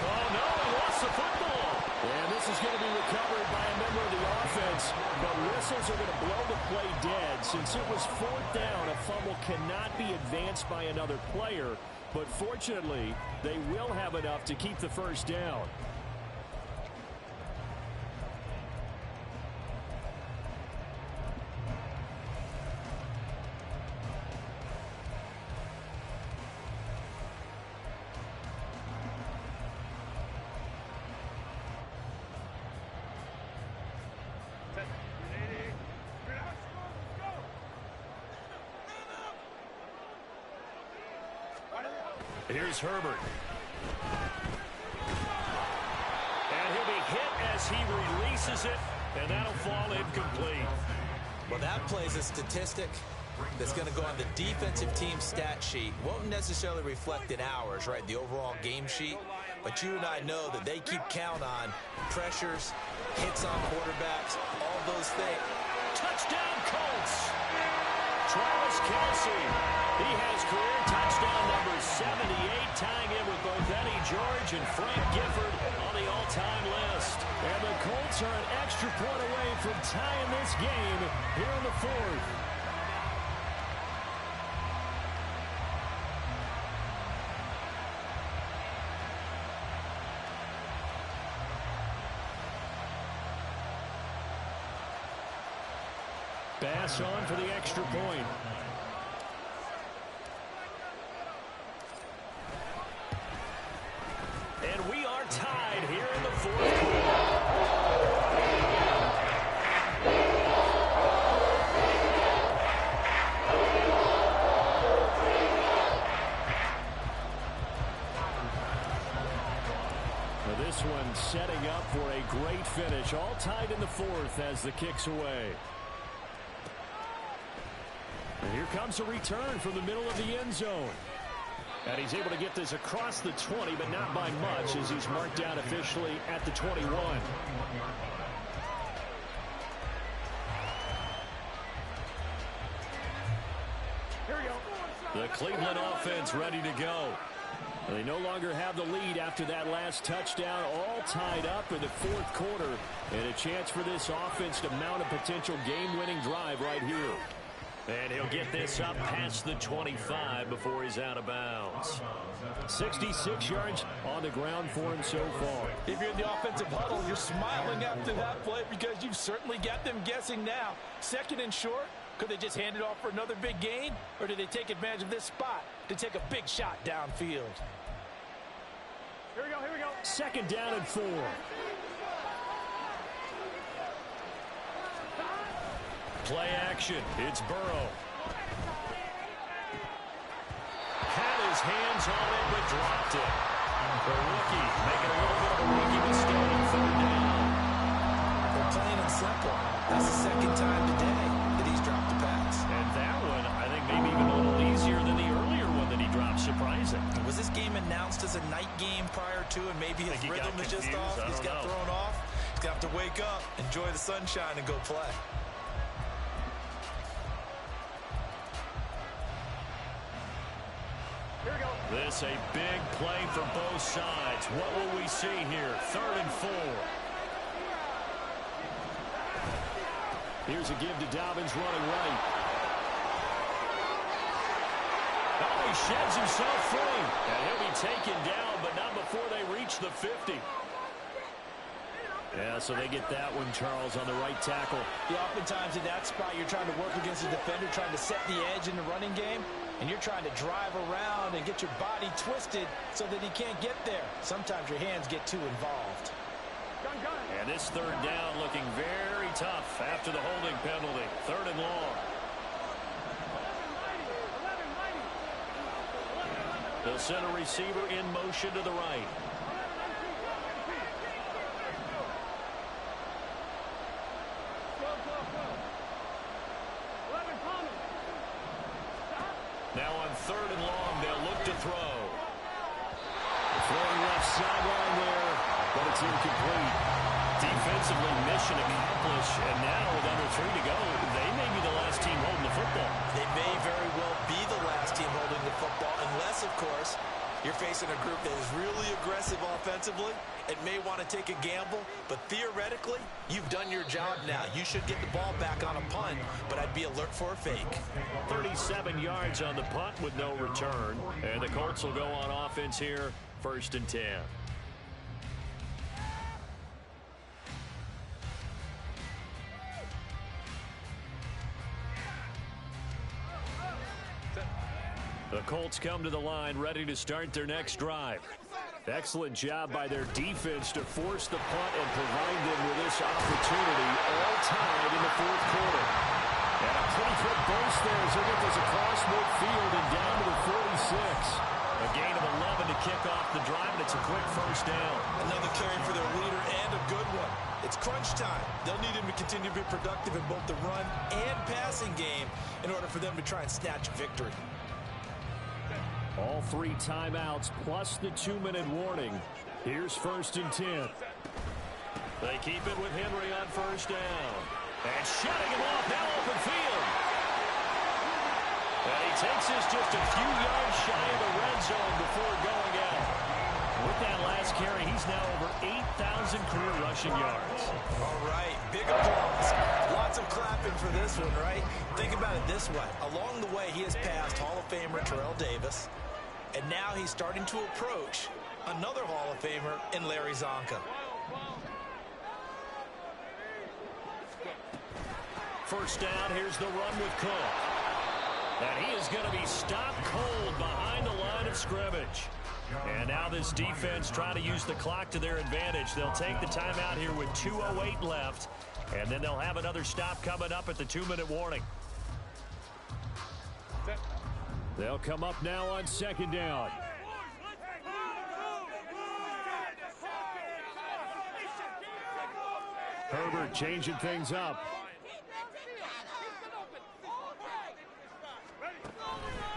Oh, no, he lost the football. And this is going to be recovered by a member of the offense. But whistles are going to blow the play dead. Since it was 4th down, a fumble cannot be advanced by another player. But fortunately, they will have enough to keep the first down. Here's Herbert. as he releases it, and that'll fall incomplete. Well, that plays a statistic that's going to go on the defensive team stat sheet. Won't necessarily reflect in ours, right, the overall game sheet. But you and I know that they keep count on pressures, hits on quarterbacks, all those things. Touchdown, Colts! Travis Kelce. He has career touchdown number 78, tying in with both Eddie George and Frank Gifford on the all-time list. And the Colts are an extra point away from tying this game here in the fourth. Bass on for the extra point. And we are tied here in the fourth quarter. Well, this one setting up for a great finish. All tied in the fourth as the kick's away. And here comes a return from the middle of the end zone. And he's able to get this across the 20, but not by much, as he's marked down officially at the 21. Here we go. The Cleveland offense ready to go. And they no longer have the lead after that last touchdown, all tied up in the fourth quarter. And a chance for this offense to mount a potential game-winning drive right here. And he'll get this up past the 25 before he's out of bounds. 66 yards on the ground for him so far. If you're in the offensive huddle, you're smiling after that play because you've certainly got them guessing now. Second and short, could they just hand it off for another big gain? Or do they take advantage of this spot to take a big shot downfield? Here we go, here we go. Second down and 4. Play action. It's Burrow. Had his hands on it, but dropped it. The rookie making a little bit of a rookie mistake. Third down. They're plain and simple. That's the second time today that he's dropped a pass. And that one, I think, maybe even a little easier than the earlier one that he dropped. Surprising. Was this game announced as a night game prior to, and maybe his rhythm is just off? He's got thrown off. He's got to wake up, enjoy the sunshine, and go play. This a big play for both sides. What will we see here? Third and 4. Here's a give to Dobbins running right. Oh, he sheds himself free. And he'll be taken down, but not before they reach the 50. Yeah, so they get that one, Charles, on the right tackle. Yeah, oftentimes in that spot, you're trying to work against a defender, trying to set the edge in the running game, and you're trying to drive around and get your body twisted so that he can't get there. Sometimes your hands get too involved. And this third down looking very tough after the holding penalty. Third and long. They'll send a receiver in motion to the right. Now on third and long, they'll look to throw. Throwing left sideline there, but it's incomplete. Defensively, mission accomplished, and now with under 3 to go, they may be the last team holding the football. They may very well be the last team holding the football, unless, of course, you're facing a group that is really aggressive offensively and may want to take a gamble, but theoretically, you've done your job now. You should get the ball back on a punt, but I'd be alert for a fake. 37 yards on the punt with no return, and the Colts will go on offense here, 1st and 10. The Colts come to the line ready to start their next drive. Excellent job by their defense to force the punt and provide them with this opportunity, all tied in the fourth quarter. And a pretty quick burst there as they get this across midfield and down to the 46. A gain of 11 to kick off the drive, and it's a quick first down. Another carry for their leader and a good one. It's crunch time. They'll need him to continue to be productive in both the run and passing game in order for them to try and snatch a victory. All 3 timeouts plus the 2-minute warning. Here's 1st and 10. They keep it with Henry on first down. And shutting him off now open field. And he takes this just a few yards shy of the red zone before going out. With that last carry, he's now over 8,000 career rushing yards. All right, big applause. Lots of clapping for this one, right? Think about it this way. Along the way, he has passed Hall of Famer Terrell Davis, and now he's starting to approach another Hall of Famer in Larry Zonka. First down, here's the run with Cook. And he is going to be stopped cold behind the line of scrimmage. And now this defense trying to use the clock to their advantage. They'll take the timeout here with 2:08 left. And then they'll have another stop coming up at the 2-minute warning. They'll come up now on 2nd down. Herbert changing things up.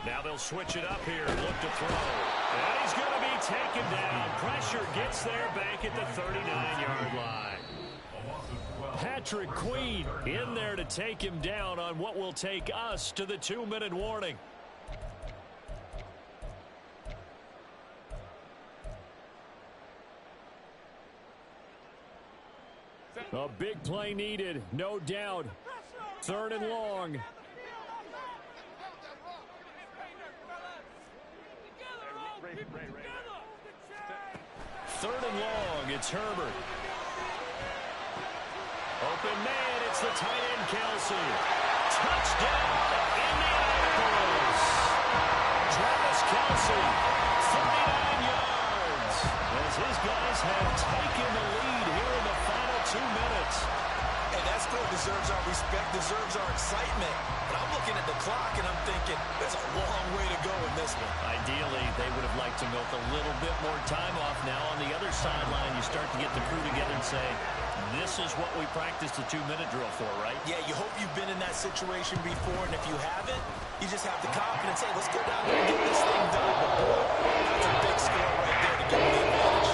Now they'll switch it up here. Look to throw. And he's going to be taken down. Pressure gets there back at the 39-yard line. Patrick Queen in there to take him down on what will take us to the 2-minute warning. A big play needed, no doubt. 3rd and long. Third and long, it's Herbert. Open man, it's the tight end, Kelsey. Touchdown, Indianapolis. Travis Kelsey, 39 yards. As his guys have taken the lead here in the final 2 minutes. Hey, that score deserves our respect, deserves our excitement. But I'm looking at the clock and I'm thinking, there's a long way to go in this one. Ideally, they would have liked to milk a little bit more time off. Now on the other sideline, you start to get the crew together and say, this is what we practiced a 2-minute drill for, right? Yeah, you hope you've been in that situation before, and if you haven't, you just have the confidence, hey, let's go down there and get this thing done. But boy, that's a big score right there to give them the advantage.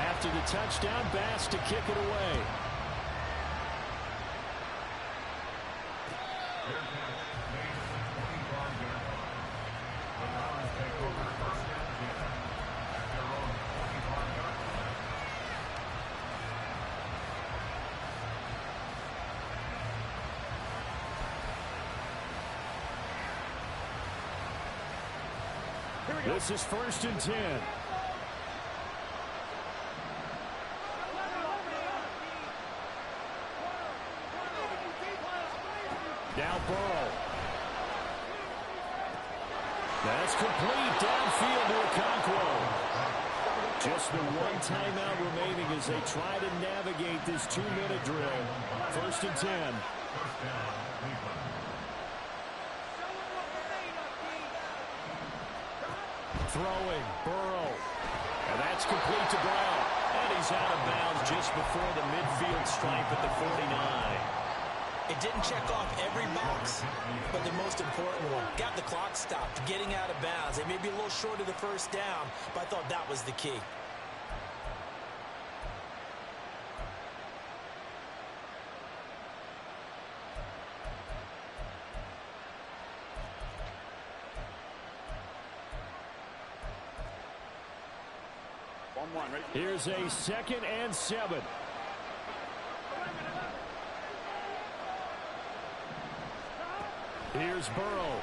After the touchdown, Bass to kick it away. This is 1st and 10. Now Burrow. That's complete downfield to Okonkwo. Just the one timeout remaining as they try to navigate this 2-minute drill. 1st and 10. Throwing, Burrow. And that's complete to Brown. And he's out of bounds just before the midfield stripe at the 49. It didn't check off every box, but the most important one. Got the clock stopped, getting out of bounds. They may be a little short of the first down, but I thought that was the key. Here's a 2nd and 7. Here's Burrow.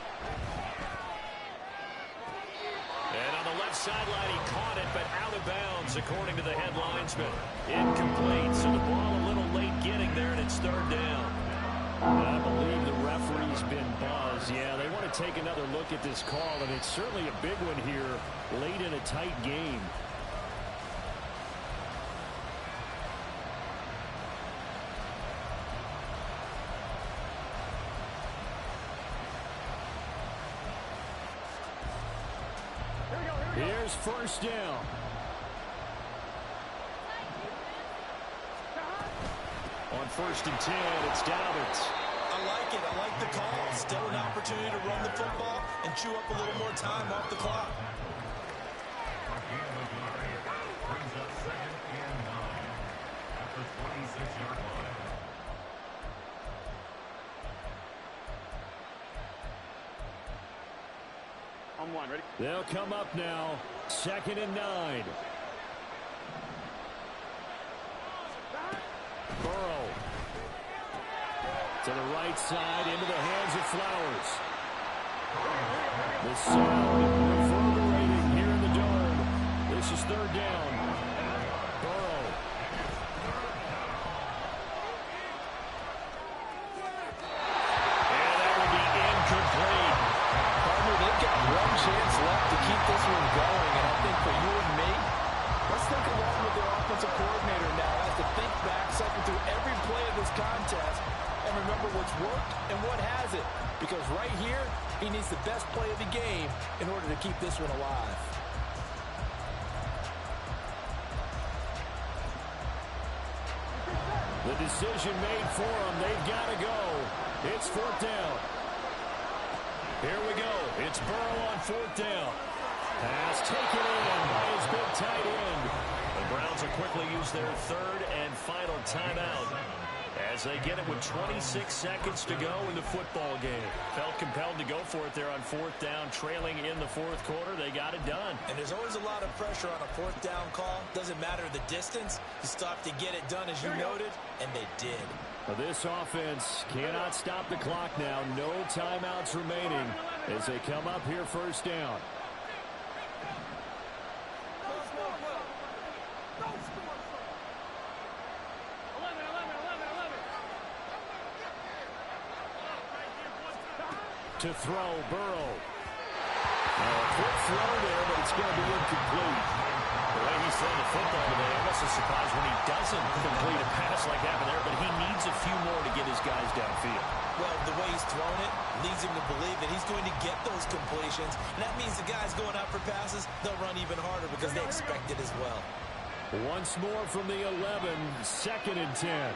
And on the left sideline, he caught it, but out of bounds, according to the head linesman. Incomplete, so the ball a little late getting there, and it's 3rd down. And I believe the referee's been buzzed. Yeah, they want to take another look at this call, and it's certainly a big one here late in a tight game. Here's first down. On 1st and 10, it's Dobbins. I like it. I like the call. Still an opportunity to run the football and chew up a little more time off the clock. Brings up 2nd and 9 at the 26-yard line. On one, ready? They'll come up now. 2nd and 9. Burrow. To the right side, into the hands of Flowers. The sound reverberating here in the dome. This is 3rd down. Burrow. And that will be incomplete. Partner, they've got one chance left to keep this one going, and I think for you and me, let's think along with their offensive coordinator now as to think back, cycle through every play of this contest, and remember what's worked and what hasn't. Because right here, he needs the best play of the game in order to keep this one alive. The decision made for them. They've got to go. It's 4th down. Here we go. It's Burrow on 4th down. Pass taken in by his big tight end. The Browns will quickly use their 3rd and final timeout as they get it with 26 seconds to go in the football game. Felt compelled to go for it there on 4th down, trailing in the 4th quarter. They got it done. And there's always a lot of pressure on a 4th down call. Doesn't matter the distance. You stop to get it done, as you noted, and they did. Well, this offense cannot stop the clock now. No timeouts remaining as they come up here 1st down. To throw, Burrow. A quick throw there, but it's going to be incomplete. The way he's throwing the football today, I'm also surprised when he doesn't complete a pass like that there, but he needs a few more to get his guys downfield. Well, the way he's thrown it leads him to believe that he's going to get those completions, and that means the guys going out for passes, they'll run even harder because they expect it as well. Once more from the 11, 2nd and 10.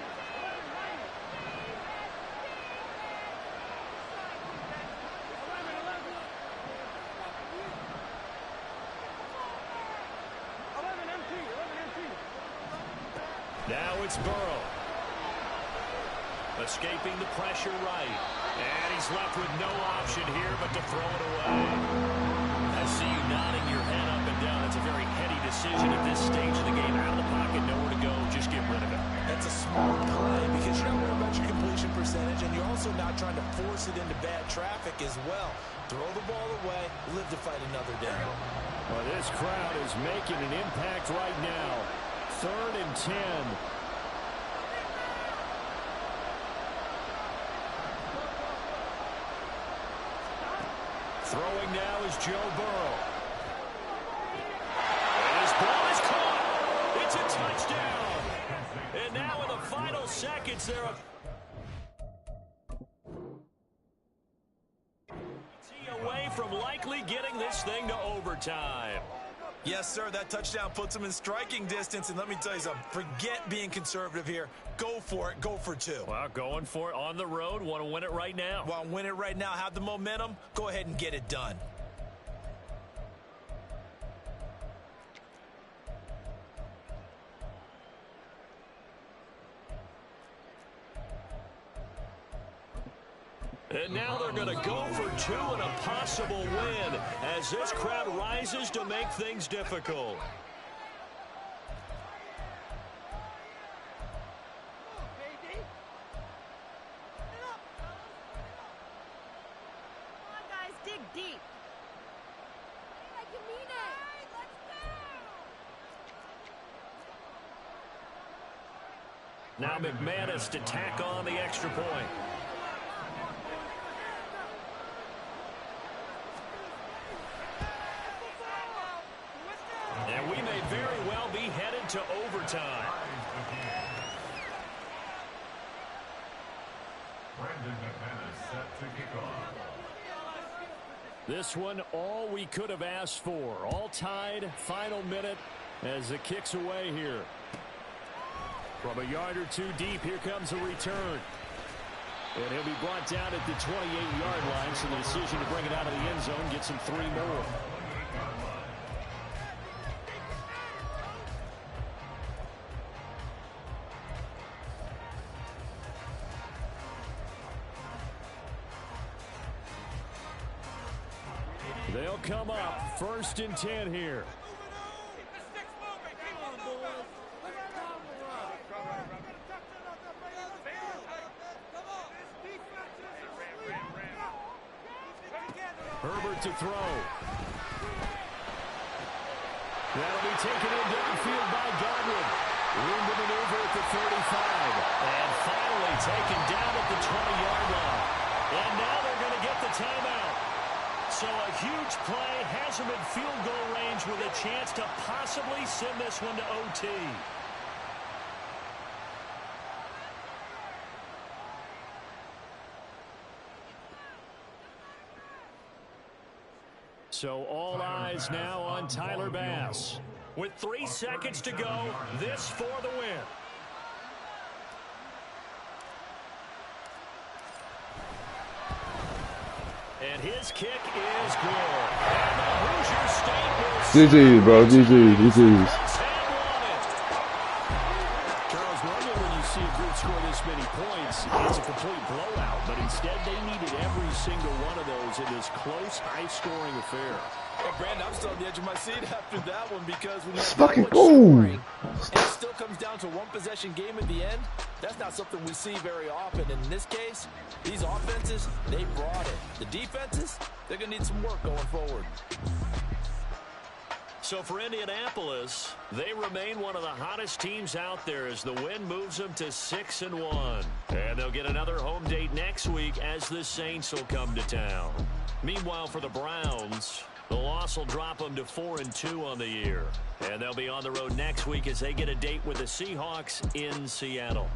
Now it's Burrow. Escaping the pressure right. And he's left with no option here but to throw it away. I see you nodding your head up and down. It's a very heady decision at this stage of the game. Out of the pocket, nowhere to go. Just get rid of it. That's a smart play because you're not worried about your completion percentage, and you're also not trying to force it into bad traffic as well. Throw the ball away, live to fight another day. Well, this crowd is making an impact right now. 3rd and 10. Throwing now is Joe Burrow. And his ball is caught. It's a touchdown. And now in the final seconds, they're away from likely getting this thing to overtime. Yes, sir, that touchdown puts them in striking distance, and let me tell you something, forget being conservative here. Go for it, go for 2. Well, going for it on the road, want to win it right now. Want to win it right now, have the momentum, go ahead and get it done. And now they're going to go for 2 and a possible win as this crowd rises to make things difficult. Come on, guys, dig deep. I can mean it. Let's go. Now McManus to tack on the extra point. And we may very well be headed to overtime. Brandon McManus set to kick off. This one, all we could have asked for. All tied, final minute as it kicks away here. From a yard or two deep, here comes a return. And he'll be brought down at the 28-yard line, so the decision to bring it out of the end zone gets him 3 more. They'll come up 1st and 10 here. Herbert to throw. That'll be taken in downfield by Godwin. Room to maneuver at the 35. And finally taken down at the 20-yard line. And now they're going to get the timeout. So a huge play has him in field goal range with a chance to possibly send this one to OT. So all eyes now on Tyler Bass. With 3 seconds to go, this for the win. And his kick is good. And the Hoosier State will GG, bro. GG's. Charles, normally when you see a group score this many points, it's a complete blowout. But instead, they needed every single one of those in this close, high-scoring affair. Well, Brandon, I'm still on the edge of my seat after that one because when you Let's have that fucking much go. scoring, and it still comes down to one possession game at the end, that's not something we see very often. And in this case, these offenses, they brought it. The defenses, they're going to need some work going forward. So for Indianapolis, they remain one of the hottest teams out there as the win moves them to 6-1. And they'll get another home date next week as the Saints will come to town. Meanwhile, for the Browns, the loss will drop them to 4-2 on the year. And they'll be on the road next week as they get a date with the Seahawks in Seattle.